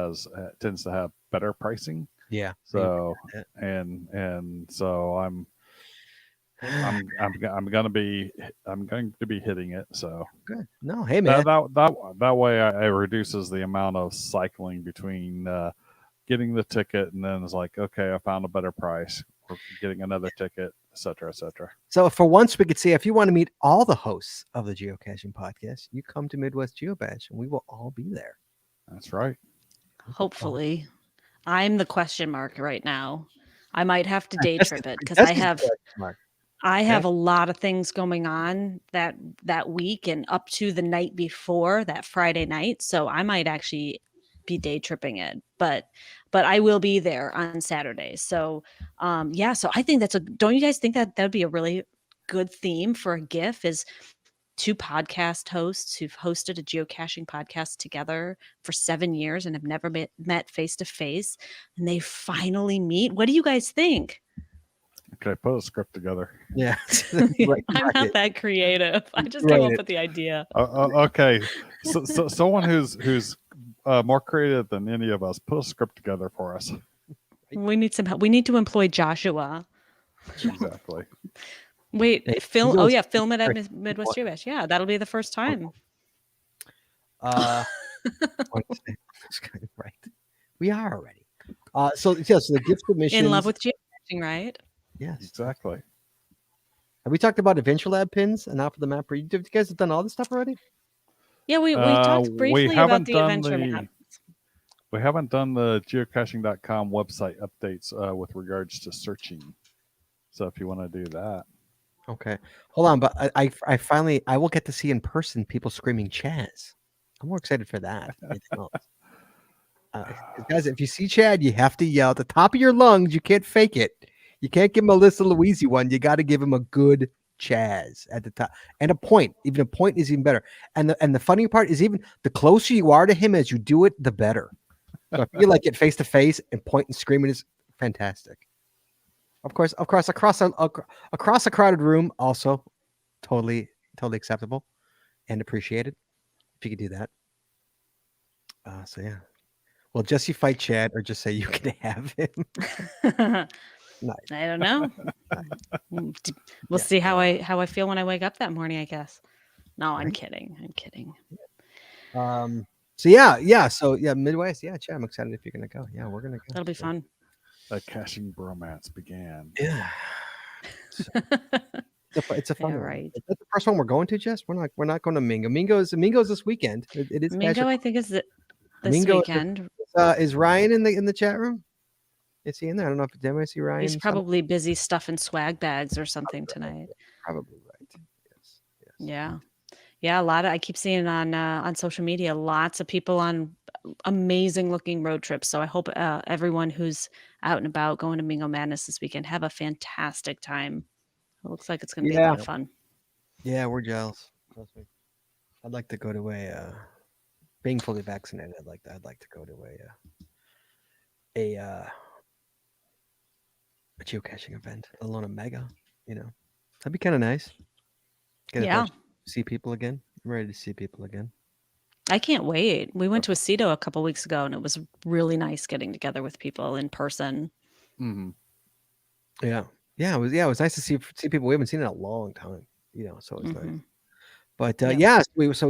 tends to have better pricing. Yeah. So and so I'm going to be hitting it. So good. No, hey man, that way it reduces the amount of cycling between getting the ticket and then it's like, okay, I found a better price. We're getting another ticket, et cetera, et cetera. So for once, we could say, if you want to meet all the hosts of the Geocaching podcast, you come to Midwest Geobash and we will all be there. That's right. Hopefully. I'm the question mark right now. I might have to day trip it because I have a lot of things going on that week and up to the night before, that Friday night. So I might actually be day tripping it, but I will be there on Saturday. So yeah, so I think don't you guys think that would be a really good theme for a GIF, is 2 podcast hosts who've hosted a geocaching podcast together for 7 years and have never met face to face, and they finally meet? What do you guys think? Okay, put a script together. Yeah. I'm not that creative. I just came up with the idea. Okay. So someone who's more creative than any of us, put a script together for us. We need some help. We need to employ Joshua. Exactly. Wait, film. Oh yeah, film it at Midwest Geobash. Yeah, that'll be the first time. Right. We are already. So the gift submission. In love with geocaching, right? Yes, exactly. Have we talked about Adventure Lab pins and out for the map? You guys have done all this stuff already? Yeah, we talked briefly about the adventure map. We haven't done the geocaching.com website updates with regards to searching. So if you want to do that. Okay. Hold on, but I finally will get to see in person people screaming Chaz. I'm more excited for that. Guys, if you see Chad, you have to yell at the top of your lungs. You can't fake it. You can't give him a Alyssa Louise one. You got to give him a good Chaz at the top, and a point. Even a point is even better. And the funny part is, even the closer you are to him as you do it, the better. So I feel like it face to face and point and screaming is fantastic. Of course, across a crowded room, also totally acceptable and appreciated if you could do that. So yeah. Well, just you fight Chad, or just say you can have him. Nice. I don't know. We'll see how I feel when I wake up that morning, I guess. No, I'm kidding. So yeah, Midwest. Yeah, Chad, I'm excited if you're gonna go. Yeah, we're gonna go. That'll be fun. A caching bromance began. Yeah. It's a fun one. Right. Is that the first one we're going to, Jess? We're not going to Mingo. Mingo's this weekend. It is Mingo, I think, is this weekend. Is Ryan in the chat room? Is he in there? I don't know if I see Ryan. He's probably busy stuffing swag bags or something tonight. Probably right. Yes. Yeah. A lot of, I keep seeing on social media, lots of people on amazing looking road trips. So I hope everyone who's out and about, going to Bingo Madness this weekend. Have a fantastic time. It looks like it's going to be a Yeah. lot of fun. Yeah, we're jealous. Trust me. I'd like to go to being fully vaccinated. I'd like to go to a geocaching event, let alone a mega. That'd be kind of nice. Get a Yeah. chance to see people again. I'm ready to see people again. I can't wait. We went to Aceto a couple weeks ago, and it was really nice getting together with people in person. Mm-hmm. Yeah, it was. Yeah, it was nice to see people we haven't seen in a long time. So it was nice. Mhm. But Yep. yeah,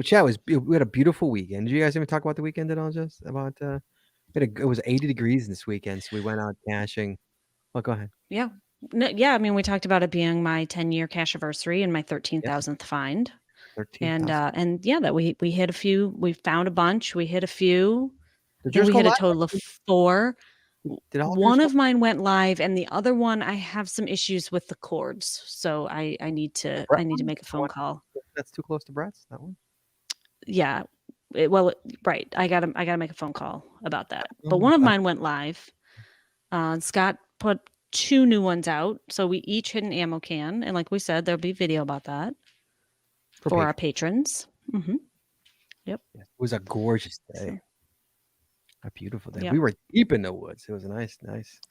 Chad, we had a beautiful weekend. Did you guys even talk about the weekend at all? Just about it was 80 degrees this weekend, so we went out caching. Oh, go ahead. Yeah. No, yeah, I mean, we talked about it being my 10-year cache anniversary and my 13,000th find. 13,000. And yeah, that we hit a few. We found a bunch. We hit a few. Did I think yours we go hit a live? total of 4. Did all One yours of mine went live, and the other one I have some issues with the cords, so I need to Brett make a phone call. That's too close to Brett's. That one. Yeah, right. I gotta make a phone call about that. But Oh, one of okay. mine went live. Scott put 2 new ones out, so we each hit an ammo can, and like we said, there'll be video about that for our patrons. Mm-hmm. It was a gorgeous day. So, A beautiful day. yeah. We were deep in the woods. It was nice.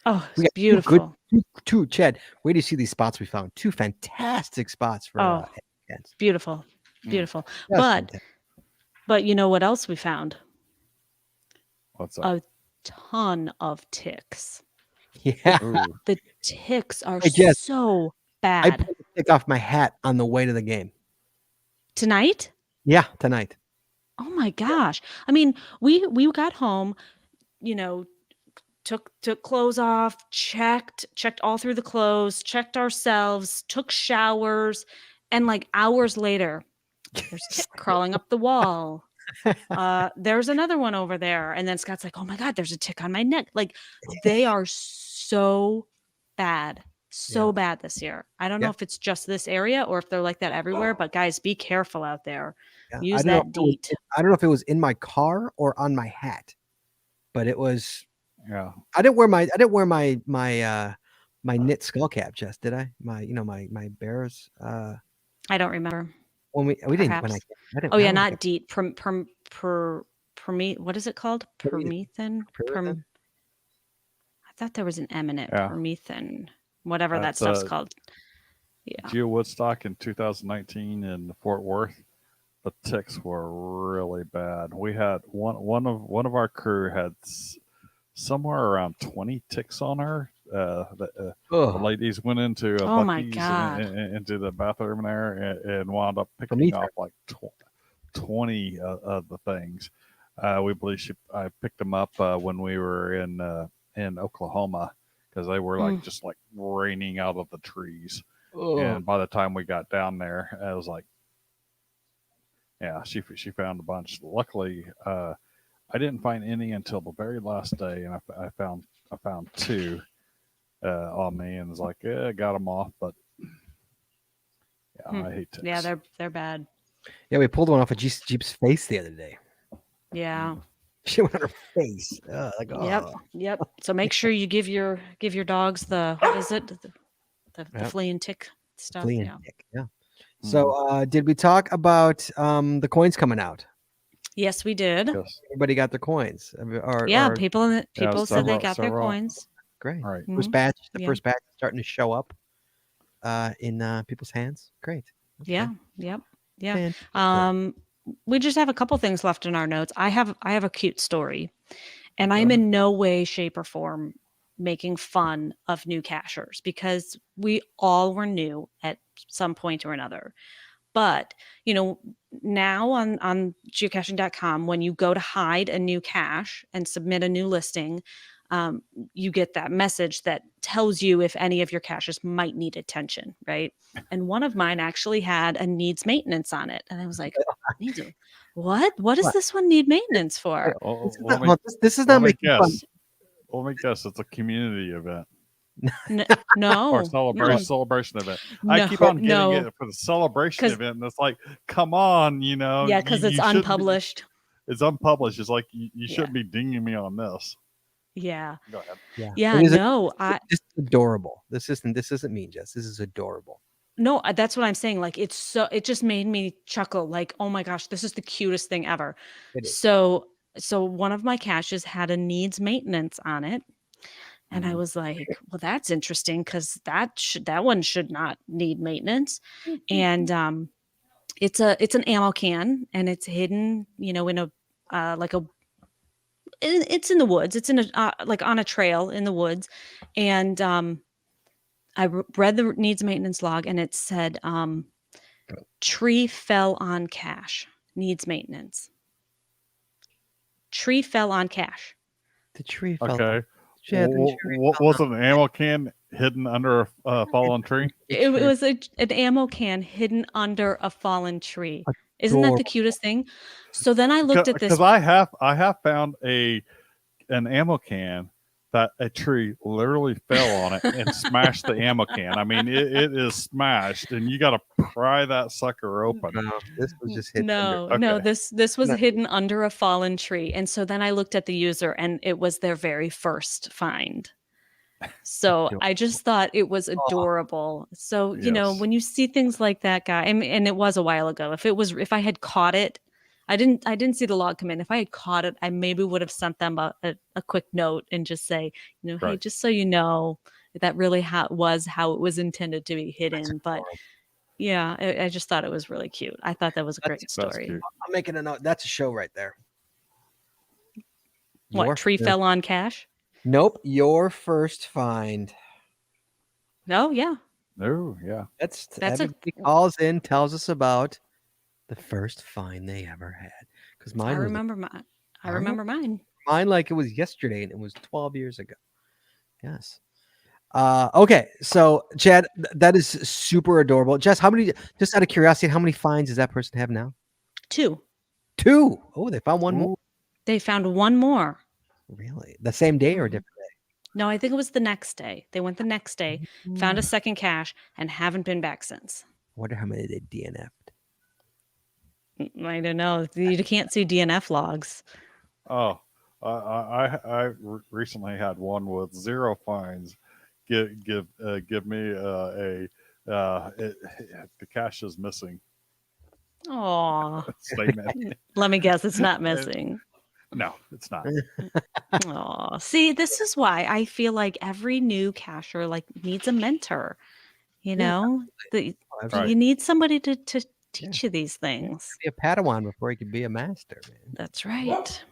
Oh, We it's got beautiful. two, Chad. Wait to see these spots we found. 2 fantastic spots for cans. Beautiful, Mm. beautiful. That's But fantastic. but you know what else we found? What's that? A ton of ticks. Yeah. Ooh. The ticks are Hey, Jess, so I bad. pulled the tick off my hat on the way to the game. Tonight? Yeah, tonight. Oh my gosh. I mean, we got home, took clothes off, checked all through the clothes, checked ourselves, took showers, and like hours later, there's a tick crawling up the wall. There's another one over there. And then Scott's like, oh my God, there's a tick on my neck. Like, they are so bad. So bad this year. I don't know if it's just this area or if they're like that everywhere, but guys, be careful out there. Yeah. Use that DEET. I don't know if it was in my car or on my hat, but it was. Yeah. I didn't wear my knit skull cap, Jess, did I? My Bears. I don't remember. When we didn't. When I didn't. Oh yeah, I not don't DEET. What is it called? Permethin. Permethin? I thought there was an M in it. Yeah. Permethin. Whatever that That's, stuff's called. Yeah. Geo Woodstock in 2019 in Fort Worth. The ticks were really bad. We had one of our crew had somewhere around 20 ticks on her. The ladies went into Oh my Buc-ee's God. into the bathroom there and wound up picking off like 20 of the things. We believe I picked them up when we were in Oklahoma because they were like just like raining out of the trees. And by the time we got down there, I was like, yeah, she found a bunch. Luckily, I didn't find any until the very last day, and I found 2 on me, and was like, yeah, I got them off, but yeah, I hate ticks. Yeah, they're bad. Yeah, we pulled one off of Jeep's face the other day. Yeah. She went on her face. Yep. So make sure you give your dogs the what is it? The flea and tick stuff. Flea and tick. Yeah. So did we talk about the coins coming out? Yes, we did. Yes. Everybody got their coins. People said they got their several. coins. Great. All right. First batch. The Yeah. first batch is starting to show up in people's hands. Great. Okay. Yeah. Yep. Yeah. Fantastic. We just have a couple things left in our notes. I have a cute story, and I'm in no way, shape, or form making fun of new cachers because we all were new at some point or another. But, now on geocaching.com, when you go to hide a new cache and submit a new listing, you get that message that tells you if any of your caches might need attention, right? And one of mine actually had a needs maintenance on it. And I was like, what? What does this one need maintenance for? This is not making fun. Let me guess. It's a community event. No. Or celebration event. No, I keep on getting it for the celebration event, and it's like, come on, Yeah, because it's unpublished. It's unpublished. It's like you shouldn't be dinging me on this. Yeah. Go ahead. Yeah. Yeah. It is No, this is adorable. This isn't mean, Jess. This is adorable. no, that's what I'm saying. Like it just made me chuckle. Like, oh my gosh, this is the cutest thing ever. It is. So one of my caches had a needs maintenance on it. And I Mhm. was like, well, that's interesting because that one should not need maintenance. And it's an ammo can and it's hidden, in a like a it's in the woods. It's in a like on a trail in the woods. And read the needs maintenance log and it said tree fell on cache, needs maintenance. Tree fell on cache. The tree fell. Okay. Chad, the tree fell Was it an ammo can hidden under a fallen tree? It was an ammo can hidden under a fallen tree. Isn't that the Adorable. cutest thing? So then I looked at this. Because I have found an ammo can that a tree literally fell on it and smashed the ammo can. I mean, it is smashed, and you got to pry that sucker open. No, this was just hidden. No, under- no, okay. this was Not- hidden under a fallen tree. And so then I looked at the user and it was their very first find. So I just thought it was adorable. So, Yes. when you see things like that, guy, and it was a while ago. If I had caught it, I didn't see the log come in. If I had caught it, I maybe would have sent them a quick note and just say, hey, Right. just so you know, that really was how it was intended to be hidden. But yeah, I just thought it was really cute. I thought that was a great That's story. cute. I'm making a note. That's a show right there. What, Your tree first- fell on cache? Nope. Your first find. No, yeah. Oh, yeah. That's everybody calls in, tells us about the first find they ever had. Because mine I was remember mine. I remember mine. mine like it was yesterday, and it was 12 years ago. Yes. Okay, so Chad, that is super adorable. Jess, how many? Just out of curiosity, how many finds does that person have now? 2. 2. Oh, they found one more. They found one more. Really? The same day or a Mhm. different day? No, I think it was the next day. They went the next day, found a second cache, and haven't been back since. Wonder how many they DNF'd. I don't know. You can't see DNF logs. Oh, I recently had one with 0 fines. Give me the cache is missing Aw. statement. Let me guess, it's not missing. No, it's not. Aw. See, this is why I feel like every new cacher needs a mentor. You know, Absolutely. you need somebody to teach you these things. Be a Padawan before you can be a master, man. That's right.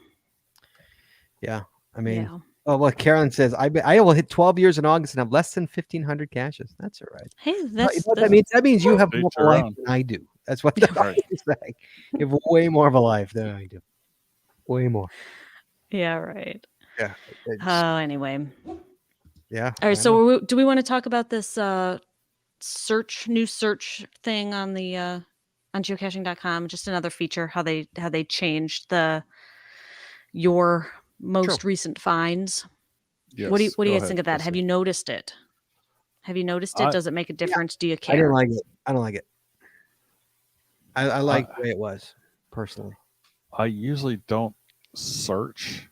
Yeah, I mean, Yeah. oh, well, Carolyn says I will hit 12 years in August and have less than 1,500 caches. That's all right. Hey, No, that's, you know what that means? That means you have Each more of a their life own. than I do. That's what that Right. is saying. You have way more of a life than I do. Way more. yeah, right. Yeah. Anyway. Yeah. All I right. know. So do we want to talk about this new search thing on the on geocaching.com? Just another feature, how they changed your most recent finds. Yes, What do go you guys ahead, think of that? Have Jesse. you noticed it? Have you noticed it? Does it make a difference? Do you I care? didn't like it. I don't like it. I like the way it was, personally. I usually don't search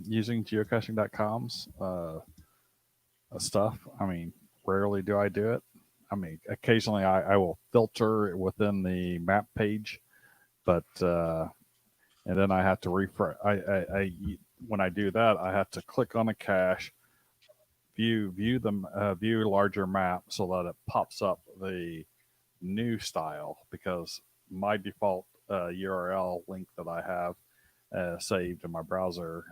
using geocaching.com's stuff. I mean, rarely do I do it. I mean, occasionally I will filter within the map page, but and then I have to refresh. I when I do that, I have to click on a cache, view larger map so that it pops up the new style, because my default URL link that I have saved in my browser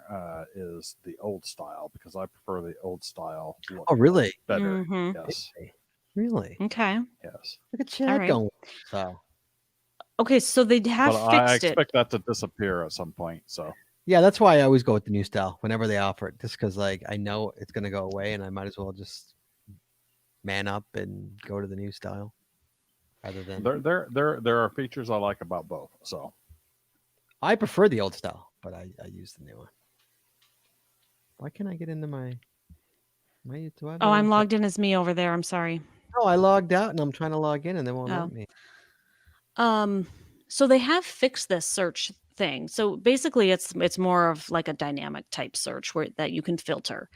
is the old style, because I prefer the old style look Oh, really? better. Mhm. Yes, Really? Okay. yes. Look at Chad right. going. So, Okay. So they have But I fixed it. expect that to disappear at some point. So yeah, that's why I always go with the new style whenever they offer it, just because I know it's going to go away and I might as well just man up and go to the new style rather than. there are features I like about both. So I prefer the old style, but I use the new one. Why can't I get into my? Oh, I'm logged in as me over there. I'm sorry. No, I logged out and I'm trying to log in and they won't Oh. let me. So they have fixed this search thing. So basically, it's more of like a dynamic type search that you can filter.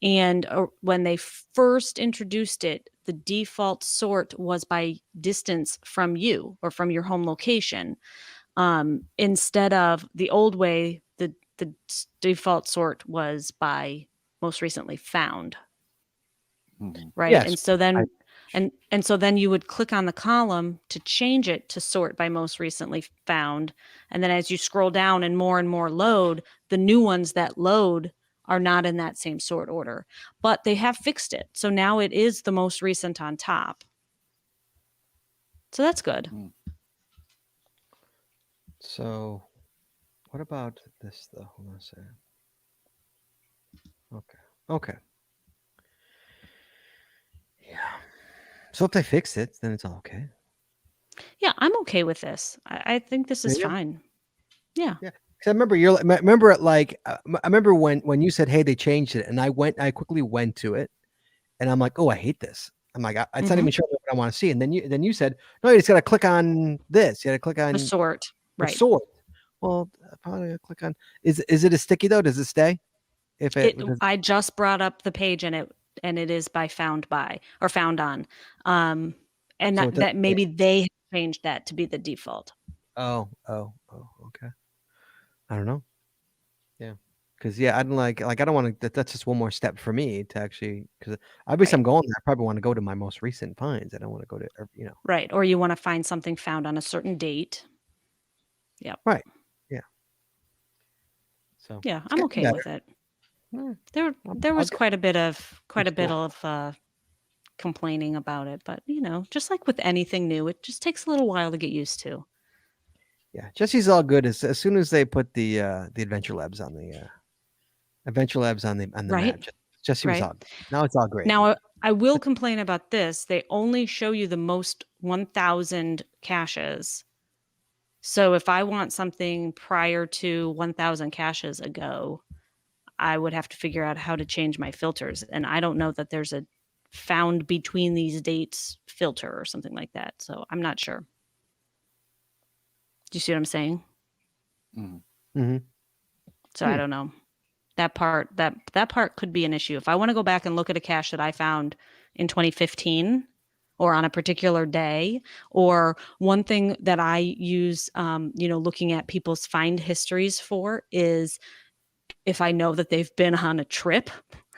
And when they first introduced it, the default sort was by distance from you or from your home location, instead of the old way. The default sort was by most recently found, right? Yes, And so then and so then you would click on the column to change it to sort by most recently found. And then as you scroll down and more load, the new ones that load are not in that same sort order. But they have fixed it. So now it is the most recent on top. So that's good. So, what about this though? Hold on a second. Okay. Yeah. So if they fix it, then it's all okay. Yeah, I'm okay with this. I think this is Yeah. fine. Yeah. Yeah. Because I remember remember it like I remember when you said, "Hey, they changed it," and I quickly went to it, and I'm like, "Oh, I hate this." I'm like, it's not even showing me what I want to see. And then you said, "No, you just got to click on this. You got to click on The sort. the Right. sort." Well, I probably gotta click on. Is it a sticky though? Does it stay? If I just brought up the page and it is by found by or found on. And So that maybe they have changed that to be the default. Oh, okay. I don't know. Yeah, because I don't I don't want to. That's just one more step for me to actually, because obviously I'm going there. I probably want to go to my most recent finds. I don't want to go to Right, or you want to find something found on a certain date. Yep. Right. Yeah. So yeah, I'm okay with it. There was quite a bit of complaining about it, but just like with anything new, it just takes a little while to get used to. Yeah, Jesse's all good as soon as they put the Adventure Labs on the right? map. Jesse was Right. all good. Now it's all great. Now I will complain about this. They only show you the most 1,000 caches. So if I want something prior to 1,000 caches ago, I would have to figure out how to change my filters. And I don't know that there's a found between these dates filter or something like that. So I'm not sure. Do you see what I'm saying? Mm-hmm. So I don't know. That part could be an issue. If I want to go back and look at a cache that I found in 2015 or on a particular day, or one thing that I use, looking at people's find histories for is if I know that they've been on a trip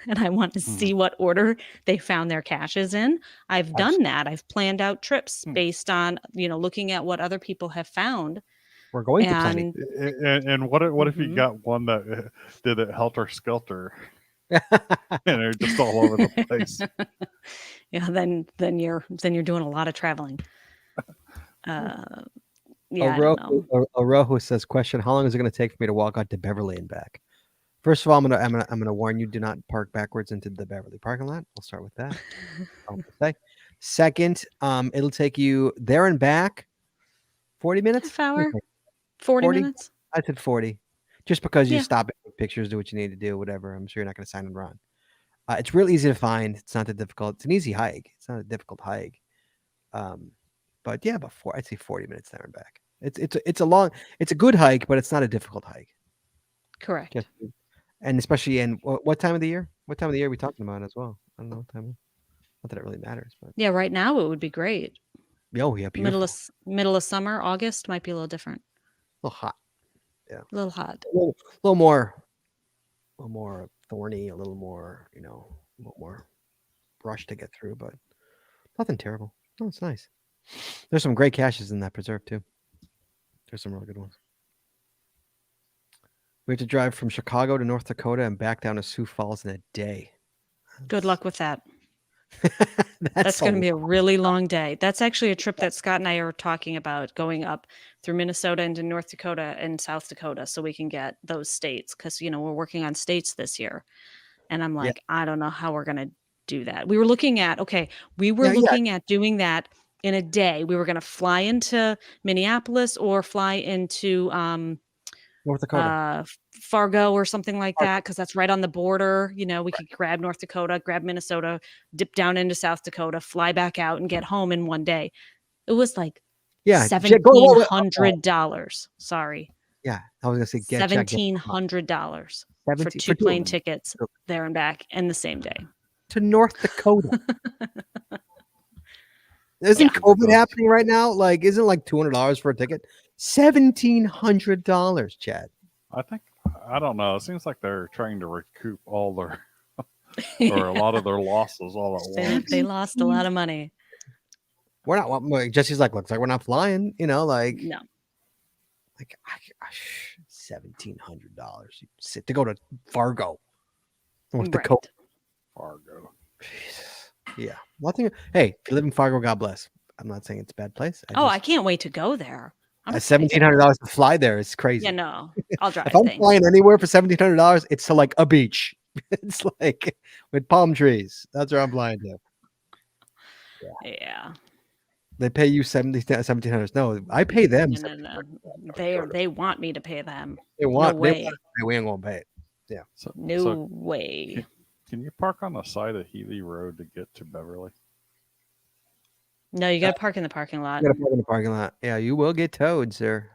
and I want to see what order they found their caches in. I've done that. I've planned out trips based on, looking at what other people have found. We're going to plenty. And what if you got one that did it helter skelter and they're just all over the place? Yeah, then you're doing a lot of traveling. I don't know. Orohu says, "Question: How long is it going to take for me to walk out to Beverly and back?" First of all, I'm gonna warn you: do not park backwards into the Beverly parking lot. We'll start with that. Second, it'll take you there and back 40 minutes. Half hour, 40 minutes. I said 40, just because you stop and take pictures, do what you need to do, whatever. I'm sure you're not going to sign and run. It's real easy to find. It's not that difficult. It's an easy hike. It's not a difficult hike. But yeah, I'd say 40 minutes there and back. It's a good hike, but it's not a difficult hike. Correct. And especially in what time of the year? What time of the year are we talking about as well? I don't know what time. Not that it really matters, but yeah, right now it would be great. Oh yeah, beautiful. Middle of summer, August might be a little different. A little hot. Yeah. A little hot. A little more thorny, a little more, a little more brush to get through, but nothing terrible. Oh, it's nice. There's some great caches in that preserve too. There's some really good ones. We have to drive from Chicago to North Dakota and back down to Sioux Falls in a day. Good luck with that. That's going to be a really long day. That's actually a trip that Scott and I are talking about, going up through Minnesota into North Dakota and South Dakota so we can get those states, because we're working on states this year. And I'm like, I don't know how we're going to do that. We were looking at at doing that in a day. We were going to fly into Minneapolis or fly into North Dakota, Fargo or something like that, because that's right on the border. We could grab North Dakota, grab Minnesota, dip down into South Dakota, fly back out, and get home in one day. It was like $1,700. Sorry. Yeah, I was gonna say get check $1,700 for 17 two for two plane of them tickets there and back in the same day. to North Dakota. Isn't Yeah. COVID happening right now? Like, isn't like $200 for a ticket? $1,700, Chad. I don't know. It seems like they're trying to recoup all their or a lot of their losses all at once. They lost a lot of money. We're not. Well, Jesse's like, looks like we're not flying. You know, like, No. like $1,700 to go to Fargo, North Dakota. Fargo. Jesus. Yeah. Nothing. Hey, if you live in Fargo, God bless. I'm not saying it's a bad place. I can't wait to go there. $1,700 to fly there is crazy. Yeah, no, I'll drive. If I'm flying anywhere for $1,700, it's to like a beach. It's like with palm trees. That's where I'm flying to. Yeah. They pay you $1,700. No, I pay them. No. They want me to pay them. They want. No way. We ain't gonna pay it. Yeah. No way. Can you park on the side of Healy Road to get to Beverly? No, you got to park in the parking lot. You gotta park in the parking lot. Yeah, you will get towed, sir.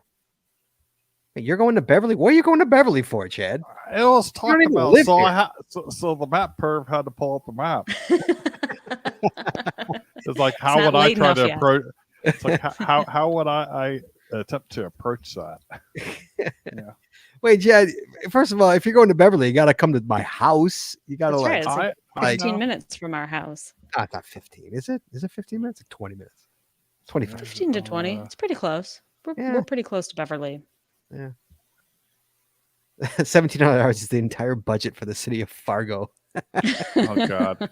Hey, you're going to Beverly? What are you going to Beverly for, Chad? It was talked even about, live so here. so the map perv had to pull up the map. It's like, how not would I late try enough to yet. approach? It's like, how would I attempt to approach that? Yeah. Wait, Chad. First of all, if you're going to Beverly, you got to come to my house. You got to That's like. right. It's like I 15 know. minutes from our house. It's not 15. Is it? Is it 15 minutes? Like 20 minutes. 25. 15 to 20. It's pretty close. Yeah. We're pretty close to Beverly. Yeah. $1,700 is the entire budget for the city of Fargo. Oh God.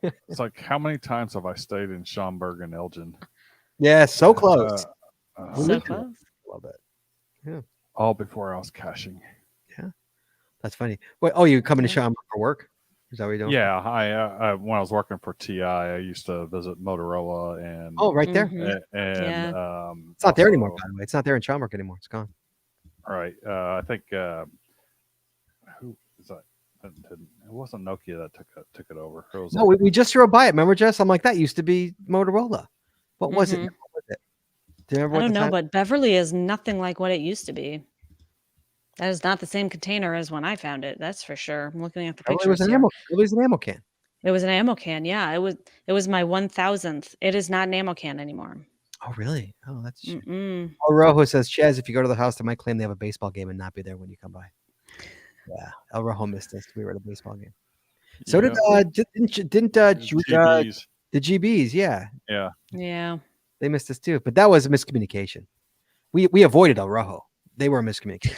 It's like, how many times have I stayed in Schaumburg and Elgin? Yeah, so close. So close. Love it. All before I was caching. That's funny. Wait, you coming to Schaumburg for work? Is that what you're doing? Yeah, I when I was working for TI, I used to visit Motorola and Oh, right there. Mhm. and Yeah. It's not there anymore, also- by the way. It's not there in Schaumburg anymore. It's gone. Right. I think who is that? It wasn't Nokia that took it over. It was No, we just drove by it. Remember, Jess? I'm like, that used to be Motorola. What was it? Mhm. What was it? Do you remember I what don't the know, time- but Beverly is nothing like what it used to be. That is not the same container as when I found it. That's for sure. I'm looking at the Beverly pictures was an here. ammo. It was an ammo can. It was an ammo can. Yeah, it was my 1,000th. It is not an ammo can anymore. Oh, really? Oh, that's. Mm-mm. El Rojo says, Chaz, if you go to the house, they might claim they have a baseball game and not be there when you come by. Yeah, El Rojo missed us. We were at a baseball game. So did GBs. the GBs? Yeah, Yeah. Yeah. they missed us too. But that was a miscommunication. We avoided El Rojo. They were a miscommunication.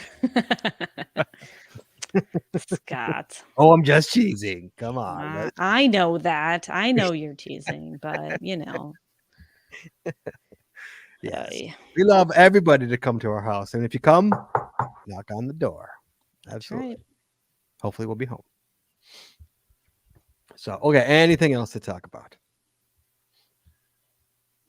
Scott. Oh, I'm just cheesing. Come on. I know that. I know you're teasing, but you know. Yes. Oy. We love everybody to come to our house. And if you come, knock on the door. That's Absolutely. right. Hopefully we'll be home. So, okay. Anything else to talk about?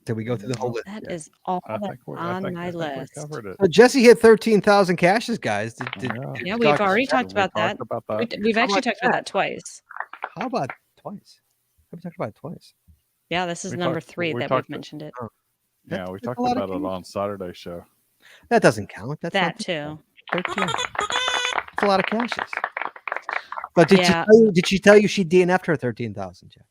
Did we go through the whole list? That Yeah. is all I think we on my list. we covered it. So Jesse hit 13,000 caches, guys. Yeah. Yeah, we've already talked about that. Talked about that. We've How actually about talked about that twice. How about twice? Have we talked about it twice? Yeah, this is We number talked- 3 we that talked- we've mentioned it. Yeah, That's- we that's talked a lot of about it caches. on Saturday's show. That doesn't count. That's That not too. 13. That's a lot of caches. But did Yeah. she tell you she DNF'd her 13,000, Jeff?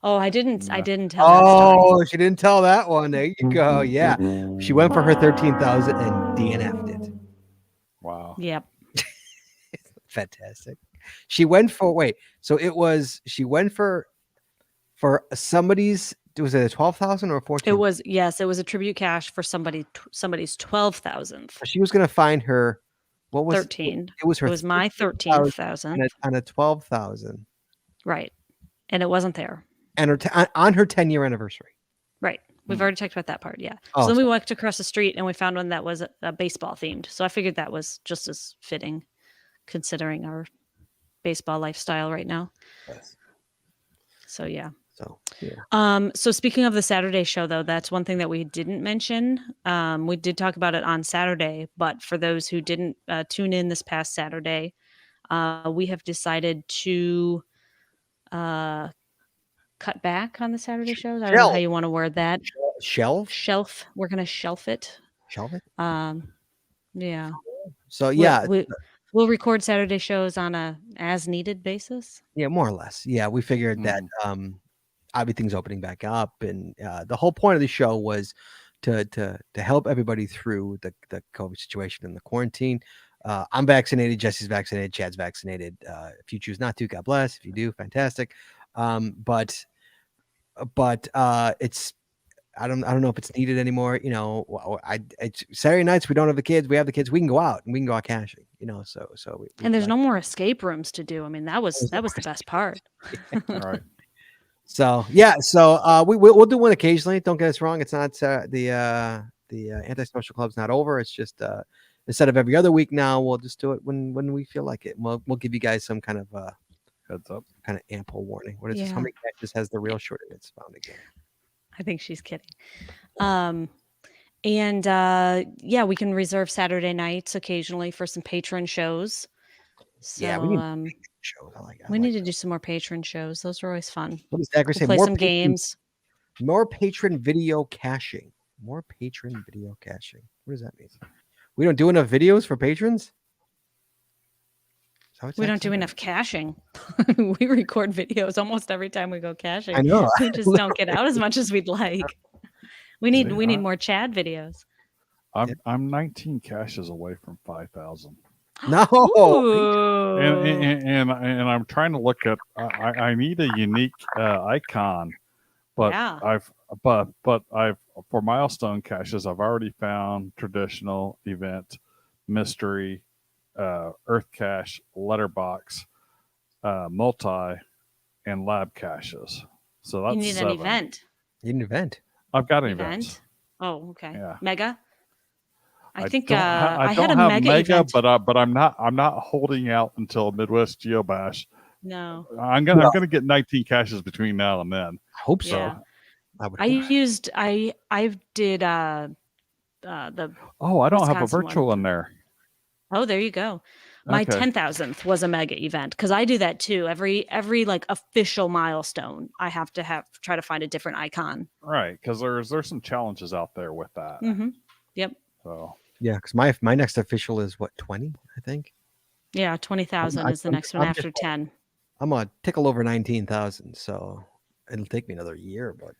Oh, I didn't No. tell that story. Oh, she didn't tell that one. There you go. Yeah. She went for her 13,000 and DNF'd it. Wow. Yep. Fantastic. She went for she went for somebody's, was it a 12,000 or 14? It was a tribute cache for somebody's 12,000th. She was going to find her, what was 13. It was her. It was my 13,000. on a 12,000 Right. And it wasn't there. and on her 10-year anniversary. Right. We've already talked about that part. Yeah. Oh, So then we walked across the street and we found one that was a baseball themed. So I figured that was just as fitting considering our baseball lifestyle right now. Yes. So yeah. So, yeah. So speaking of the Saturday show, though, that's one thing that we didn't mention. We did talk about it on Saturday, but for those who didn't tune in this past Saturday, we have decided to cut back on the Saturday shows. I don't know how you want to word that. Shelf? Shelf. We're going to shelf it. Shelf it? Yeah. So yeah, we'll record Saturday shows on a as needed basis. yeah, more or less. Yeah, we figured that everything's opening back up, and the whole point of the show was to help everybody through the COVID situation and the quarantine. I'm vaccinated, Jesse's vaccinated, Chad's vaccinated. If you choose not to, God bless. If you do, fantastic. But it's I don't know if it's needed anymore. You know, it's Saturday nights we don't have the kids. We have the kids. We can go out and we can go out cashing. You know, so and there's no more escape rooms to do. I mean, that was the best part. All right. So yeah, so we'll do one occasionally. Don't get us wrong. It's not the antisocial club's not over. It's just instead of every other week now, we'll just do it when we feel like it. We'll give you guys some kind of Heads up. kind of ample warning. What is this? How many caches has the real short it's found again? I think she's kidding. Yeah, we can reserve Saturday nights occasionally for some patron shows. So Yeah, we need shows. we need to do some more patron shows. Those are always fun. What does Zachary say? Play More some games. More patron video caching. More patron video caching. What does that mean? We don't do enough videos for patrons? We don't do enough caching. We record videos almost every time we go caching. I know. We just don't get out as much as we'd like. We need more Chad videos. I'm 19 caches away from 5,000. No. And I'm trying to look at. I need a unique icon, but I've for milestone caches I've already found traditional, event, mystery, earth cache, letterbox, multi, and lab caches. So that's you need 7. an event. You need an event. I've got an event. Oh, okay. Yeah. Mega. I think I had a have mega event. but I'm not holding out until Midwest Geobash. No. I'm gonna get 19 caches between now and then. I hope so. Yeah. I did the I don't have a virtual one. in there. Oh, there you go. My 10,000th was a mega event because I do that too. Every like official milestone, I have to try to find a different icon. Right, because there's some challenges out there with that. Mm-hmm. Yep. So yeah, because my next official is what, 20, I think. Yeah, 20,000 is the next one after 10. I'm a tickle over 19,000, so it'll take me another year, but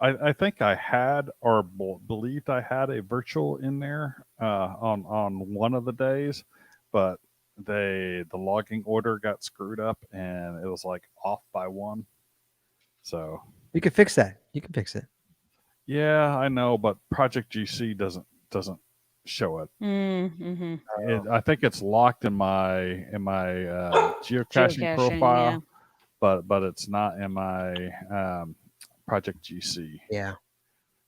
I think I had or believed I had a virtual in there on one of the days, but the logging order got screwed up and it was like off by 1. So you can fix that. You can fix it. Yeah, I know, but Project GC doesn't show it. Mm-hmm. I think it's locked in my geocaching profile, yeah. but it's not in my Project GC. Yeah.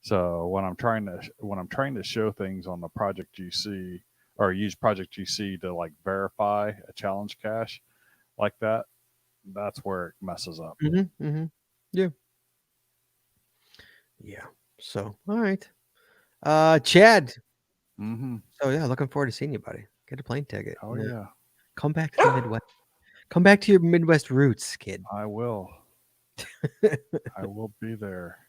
So when I'm trying to show things on the Project GC or use Project GC to like verify a challenge cache like that, that's where it messes up. Mm-hmm. Mm-hmm. Yeah. Yeah. So all right. Chad. Mm-hmm. So yeah, looking forward to seeing you, buddy. Get a plane ticket. Oh yeah. Come back to the Midwest. Come back to your Midwest roots, kid. I will. I will be there.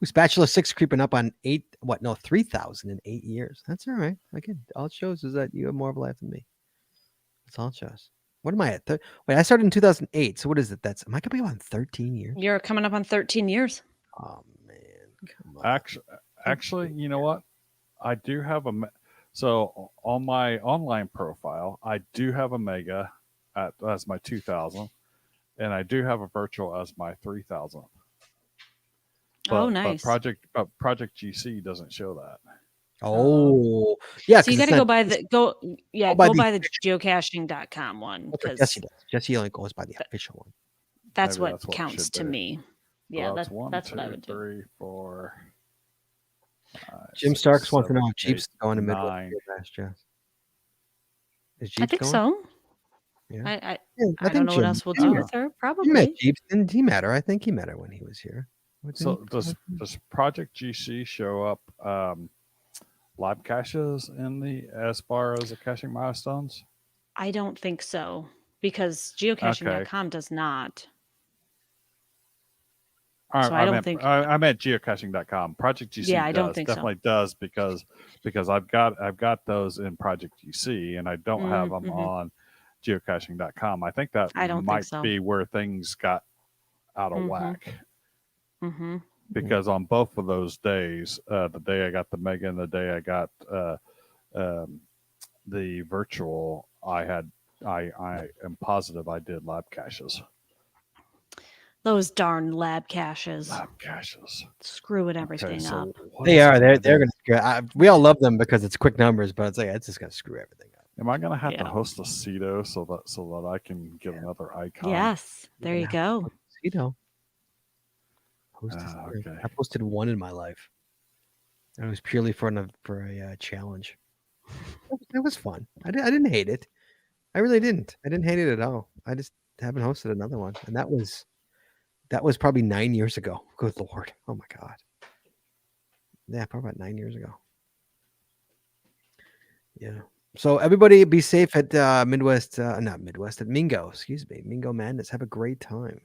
Spatula 6 creeping up on 3,000 in 8 years. That's all right. Again, all it shows is that you have more of a life than me. That's all it shows. What am I at? Wait, I started in 2008. So what is it? Am I going to be on 13 years? You're coming up on 13 years. Oh man, come on. Actually, you know what? I do have so on my online profile, I do have a mega as my 2,000, and I do have a virtual as my 3,000. Oh, nice. But Project GC doesn't show that. Oh, yeah. So you got to go by the geocaching.com one. That's Jesse does. Jesse only goes by the official one. That's what counts to me. Yeah, that's what I would do. 3, 4. Jim Starks wants to know if Jeep's going to Midwest. Is Jeep's I think going? so. Yeah. I don't know what else we'll do with her. Probably. You met Jeeps. Didn't he met her? I think he met her when he was here. So does Project GC show up live caches as far as the caching milestones? I don't think so because geocaching.com does not. So I don't think. I meant geocaching.com. Project GC Yeah, I don't does think so. definitely does because I've got those in Project GC and I don't have them on geocaching.com. I think that I don't think might so. be where things got out of whack. Mm-hmm. Because on both of those days, the day I got the mega and the day I got the virtual, I am positive I did lab caches. Those darn lab caches. Lab caches. Screwing everything up. They are. They're going to screw. We all love them because it's quick numbers, but it's like it's just going to screw everything up. Am I going to have to host a CETO so that I can get another icon? Yes. There you go. CETO. Okay. I posted one in my life. And it was purely for a challenge. It was fun. I didn't hate it. I really didn't. I didn't hate it at all. I just haven't hosted another one, and that was probably 9 years ago. Good Lord! Oh my God! Yeah, probably about 9 years ago. Yeah. So everybody, be safe at not Midwest at Mingo. Excuse me, Mingo Madness. Have a great time.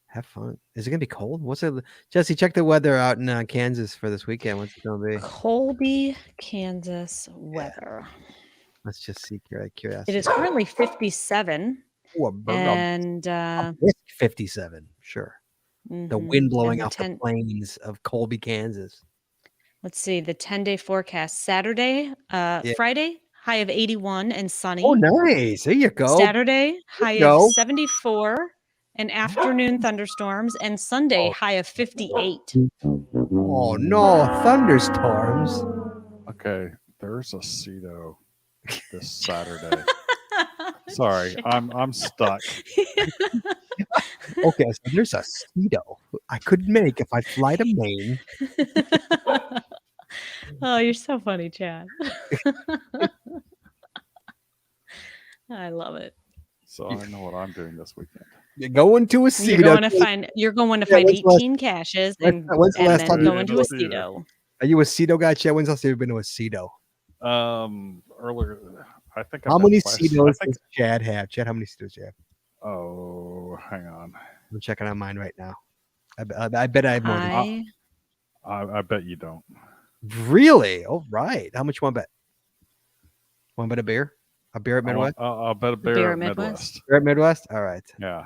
Have fun. Is it gonna be cold? What's it, Jesse? Check the weather out in Kansas for this weekend. What's it gonna be? Colby, Kansas weather. Let's just see curiosity. It is currently 57. And 57. Sure. The wind blowing off the plains of Colby, Kansas. Let's see the 10-day forecast. Saturday, Friday, high of 81 and sunny. Oh, nice. There you go. Saturday, high of 74 and afternoon thunderstorms. And Sunday, high of 58. Oh, no. Thunderstorms. Okay. There's a CETO this Saturday. Sorry, I'm stuck. Okay, so there's a CETO I could make if I fly to Maine. Oh, you're so funny, Chad. I love it. So I know what I'm doing this weekend. You're going to a CETO. You're going to find 18 caches and then go into a CETO. Are you a CETO guy, Chad? When's the last time you've been to a CETO? Earlier, I think. How many CETOs does Chad have? Chad, how many CETOs do you have? Oh, hang on. I'm checking on mine right now. I bet I have more than you. I bet you don't. Really? All right. How much you want to bet? Want to bet a beer? A beer at Midwest? I'll bet a beer at Midwest. Beer at Midwest? All right. Yeah.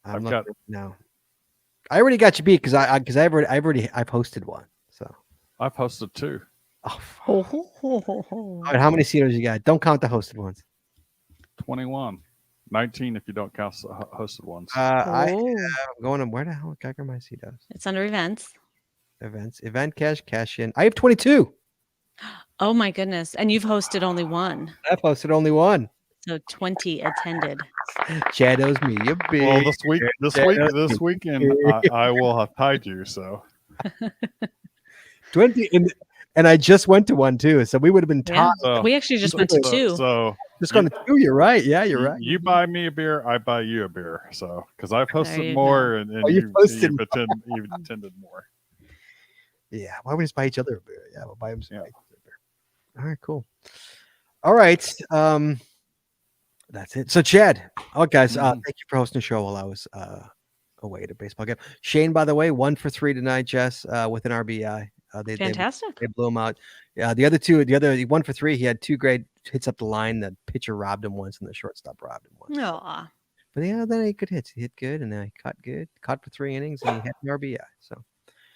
I've got now. I already got you beat because I've hosted one. So I've hosted two. Oh. All right, how many CETOs you got? Don't count the hosted ones. 21. 19 if you don't count the hosted ones. I'm going to where the hell can I get my CETOs? It's under events. Event cash in. I have 22. Oh my goodness. And you've hosted only one. I've hosted only one. So 20 attended. Chad owes me a beer. Well, this weekend, I will have tied you. So 20, and I just went to one too. So we would have been tied. Yeah. We actually just went to two. So just going to two. You're right. Yeah, you're right. You buy me a beer, I buy you a beer. So because I've hosted more, and you've attended more. Yeah, why don't we just buy each other a beer? Yeah, we'll buy them some beer. All right, cool. All right, that's it. So, Chad, guys, thank you for hosting the show while I was away at a baseball game. Shane, by the way, 1 for 3 tonight, Jess, with an RBI. Fantastic. They blew him out. Yeah, the other 1 for 3, he had 2 great hits up the line. The pitcher robbed him once, and the shortstop robbed him once. Aww. But yeah, then he had good hits. He hit good, and then he caught good. Caught for 3 innings, and he had an RBI. So.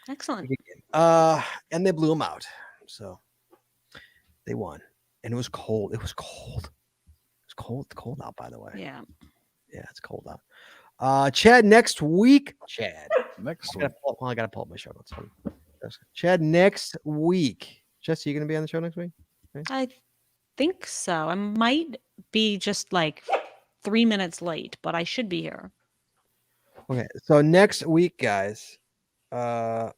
Excellent. And they blew him out. So they won. And it was cold. It's cold out, by the way. Yeah. Yeah, it's cold out. Chad, next week. Next week. I gotta pull up my show notes. Chad, next week. Jesse, you gonna be on the show next week? Okay. I think so. I might be just like 3 minutes late, but I should be here. Okay, so next week, guys. The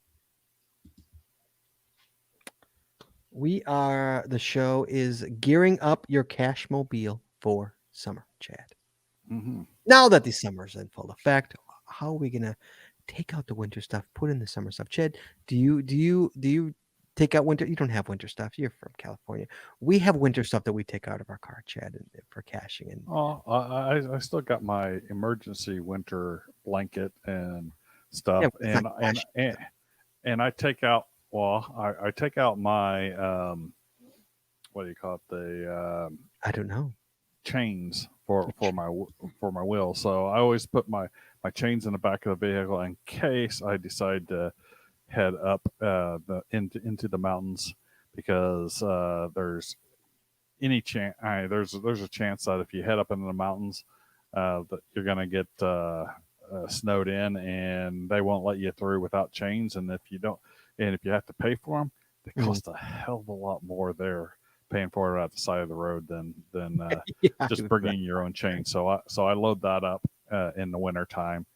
show is gearing up your cash mobile for summer, Chad. Mm-hmm. Now that the summer's in full effect, how are we gonna take out the winter stuff, put in the summer stuff? Chad, do you take out winter? You don't have winter stuff. You're from California. We have winter stuff that we take out of our car, Chad, and for caching. And I still got my emergency winter blanket and stuff, Yeah, it's not and I take out. Well, I take out my what do you call it? The I don't know. chains for my wheel. So I always put my chains in the back of the vehicle in case I decide to head up into the mountains, because there's any chance there's a chance that if you head up into the mountains, that you're gonna get snowed in, and they won't let you through without chains. And if you don't, and if you have to pay for them, they cost a hell of a lot more there, paying for it at the side of the road than Yeah, just bringing your own chain. So I load that up in the winter time.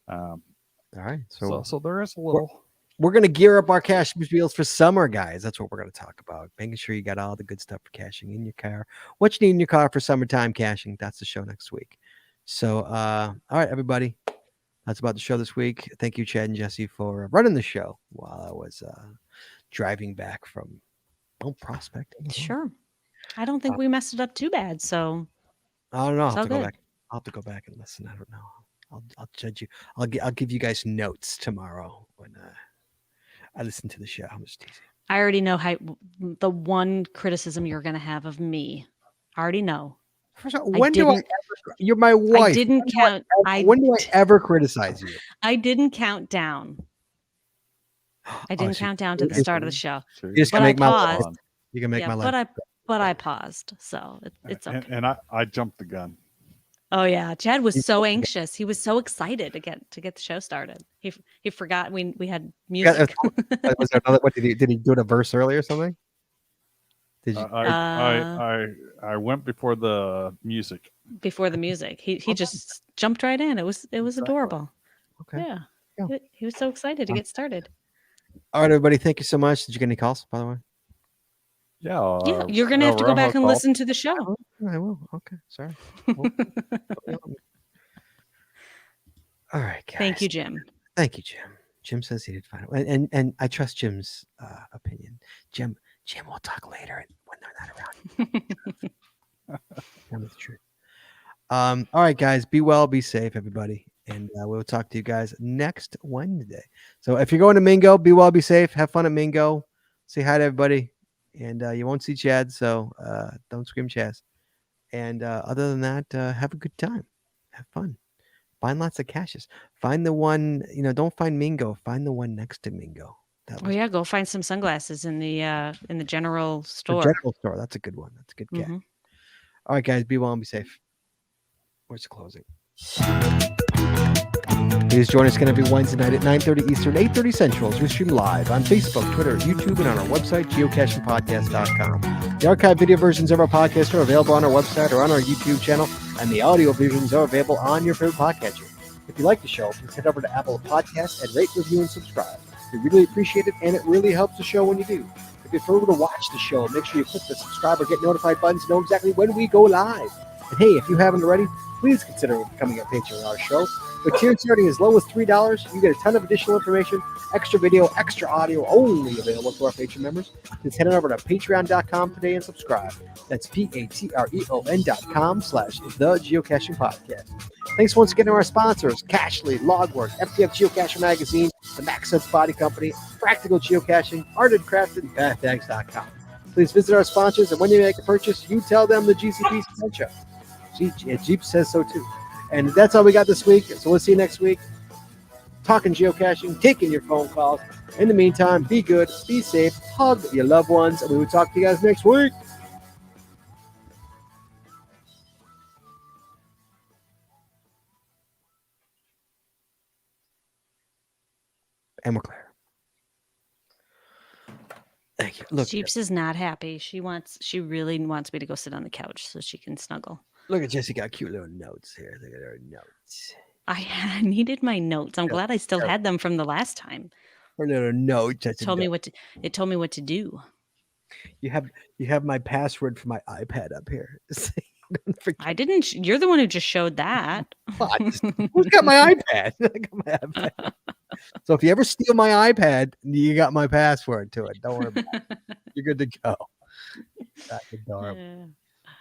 All right, So there is a little. We're going to gear up our cash wheels for summer, guys. That's what we're going to talk about. Making sure you got all the good stuff for caching in your car. What you need in your car for summertime caching. That's the show next week. So, all right, everybody. That's about the show this week. Thank you, Chad and Jesse, for running the show while I was driving back from prospecting. Sure. I don't think we messed it up too bad. So I don't know. I'll So have to go good. back. I'll have to go back and listen. I don't know. I'll judge you. I'll give you guys notes tomorrow when I listen to the show. I'm just teasing. I already know how the one criticism you're going to have of me. I already know. First of all, when do I didn't- ever? You're my wife. I didn't count. When do I ever criticize you? I didn't count down. I didn't count down to the start of the show. You just But can I make my life. paused. You can make Yeah, my life. but I paused, so it's okay. And I jumped the gun. Oh yeah, Chad was so anxious. He was so excited to get the show started. He forgot we had music. Was there another? What did he do it a verse early or something? Did you? I went before the music. Before the music, he just jumped right in. It was adorable. Okay. Yeah, Yeah. he was so excited to get started. All right, everybody. Thank you so much. Did you get any calls, by the way? Yeah. Yeah, you're gonna have to go back and listen to the show. I will. Okay. Sorry. All right, guys. Thank you, Jim. Thank you, Jim. Jim says he did fine, and I trust Jim's opinion. Jim, we'll talk later when they're not around. Tell me the truth. All right, guys. Be well, be safe, everybody, and we'll talk to you guys next Wednesday. So if you're going to Mingo, be well, be safe, have fun at Mingo. Say hi to everybody, and you won't see Chad, so don't scream Chaz. And other than that, have a good time, have fun. Find lots of caches. Find the one, don't find Mingo. Find the one next to Mingo. Oh yeah, go find some sunglasses in the general store. The general store. That's a good one. That's a good cache. All right, guys. Be well and be safe. Where's the closing? Please join us every Wednesday night at 9:30 Eastern, 8:30 Central as we stream live on Facebook, Twitter, YouTube, and on our website, geocachingpodcast.com. The archived video versions of our podcast are available on our website or on our YouTube channel, and the audio versions are available on your favorite podcatcher. If you like the show, please head over to Apple Podcasts and rate, review, and subscribe. We really appreciate it, and it really helps the show when you do. If you prefer to watch the show, make sure you click the subscribe or get notified buttons to know exactly when we go live. And hey, if you haven't already, please consider becoming a patron of our show. With tiers starting as low as $3, you get a ton of additional information, extra video, extra audio, only available to our patron members. Just head on over to patreon.com today and subscribe. That's patreon.com/the Geocaching Podcast. Thanks once again to our sponsors, Cachly, Logwork, FTF Geocacher Magazine, the Max Sense Body Company, Practical Geocaching, Art and Crafted, and BathBags.com. Please visit our sponsors, and when you make a purchase, you tell them the GCPC sent you. Jeep says so too. And that's all we got this week. So we'll see you next week. Talking geocaching, taking your phone calls. In the meantime, be good, be safe, hug your loved ones, and we will talk to you guys next week. And we're clear. Thank you. Look, Jeeps is not happy. She really wants me to go sit on the couch so she can snuggle. look at Jesse got cute little notes here. Look at her notes. I needed my notes. I'm glad I still had them from the last time. Her little notes. It told me what to do. You have my password for my iPad up here. Don't forget. I didn't. You're the one who just showed that. Who's got my iPad? I got my iPad. So if you ever steal my iPad, you got my password to it. Don't worry about it. You're good to go. That's adorable. Yeah.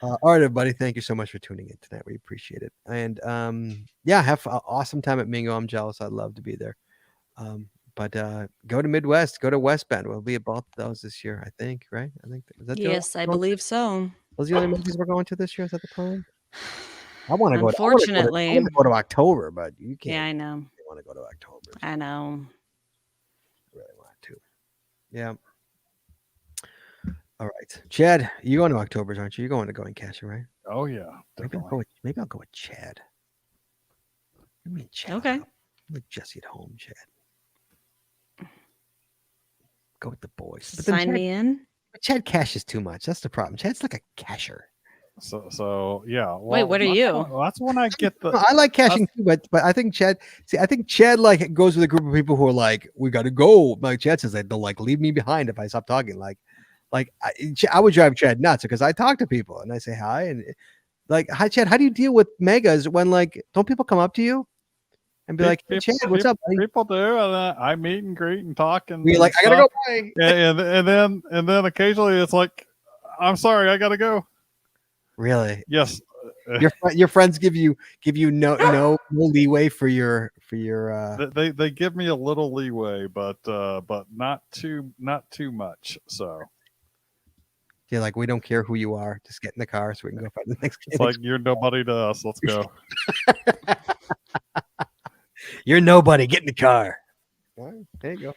All right, everybody. Thank you so much for tuning in tonight. We appreciate it. And have an awesome time at Mingo. I'm jealous. I'd love to be there. But go to Midwest, go to West Bend. We'll be at both those this year, I think, right? I think is that the only Yes, I one? believe so. Those are the only movies we're going to this year. Is that the plan? I want to go. I Unfortunately. want to go to October, but you can't. Yeah, I know. You want to go to October. I know. I really want to. Yeah. All right, Chad, you going to October's, aren't you? You're going to Geocaching, right? Oh yeah, Maybe definitely. maybe I'll go with Chad. I mean, Chad. Okay. With Jesse at home, Chad. Go with the boys. But then Sign me in. Chad cashes too much. That's the problem. Chad's like a casher. So yeah. Well, Wait, what are you? That's when I get the. No, I like cashing too, but I think Chad. See, I think Chad like goes with a group of people who are like, we got to go. Like Chad says, they'll like leave me behind if I stop talking. Like I would drive Chad nuts because I talk to people and I say hi and like, hi Chad. How do you deal with megas when like don't people come up to you and be like, hey, Chad, what's up, buddy? People do, and I meet and greet and talk, and You're like, I gotta go. Bye. and then occasionally it's like, I'm sorry, I gotta go. Really? Yes. Your friends give you no leeway for your They give me a little leeway, but not too much. So you're like, we don't care who you are, just get in the car so we can go find the next. it's like you're nobody to us. Let's go. You're nobody. Get in the car. All right, there you go.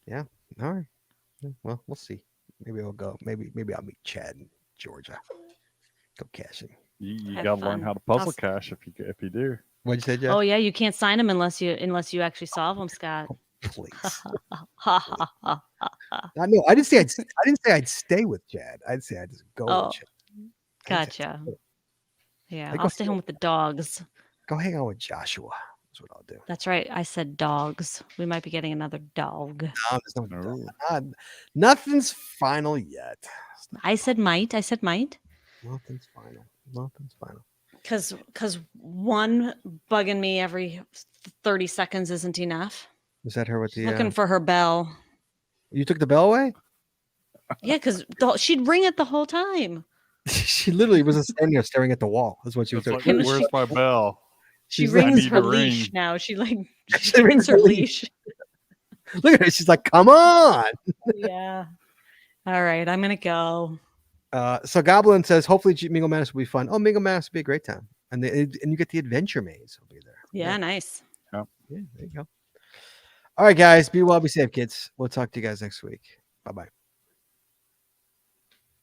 Yeah. All right. Well, we'll see. Maybe I'll go. Maybe I'll meet Chad in Georgia. Go caching. You Have got to learn fun. how to puzzle cache if you do. What'd you say, Jeff? Oh yeah, you can't sign them unless you actually solve them, Scott. Please. Ha ha ha. No, I didn't say I'd stay with Chad. I'd say I'd just go Oh, with Chad. Gotcha. Yeah, Like, I'll stay home with the dogs. Go hang out with Joshua. That's what I'll do. That's right. I said dogs. We might be getting another dog. No, there's no nothing's final yet. I said might. Nothing's final. Nothing's final. Because one bugging me every 30 seconds isn't enough. Was that her with the Looking for her bell. You took the bell away? Yeah, because she'd ring it the whole time. She literally was just standing there staring at the wall. That's what she was It's doing. like, where's my bell? She She's like, rings need her to leash ring. now. She She rings her leash. Look at her. She's like, come on. Yeah. All right. I'm going to go. So Goblin says, hopefully Mingo Madness will be fun. Oh, Mingo Madness will be a great time. And you get the adventure maze. Will be there. Yeah, nice. Yeah, there you go. All right, guys. Be well, be safe, kids. We'll talk to you guys next week. Bye-bye.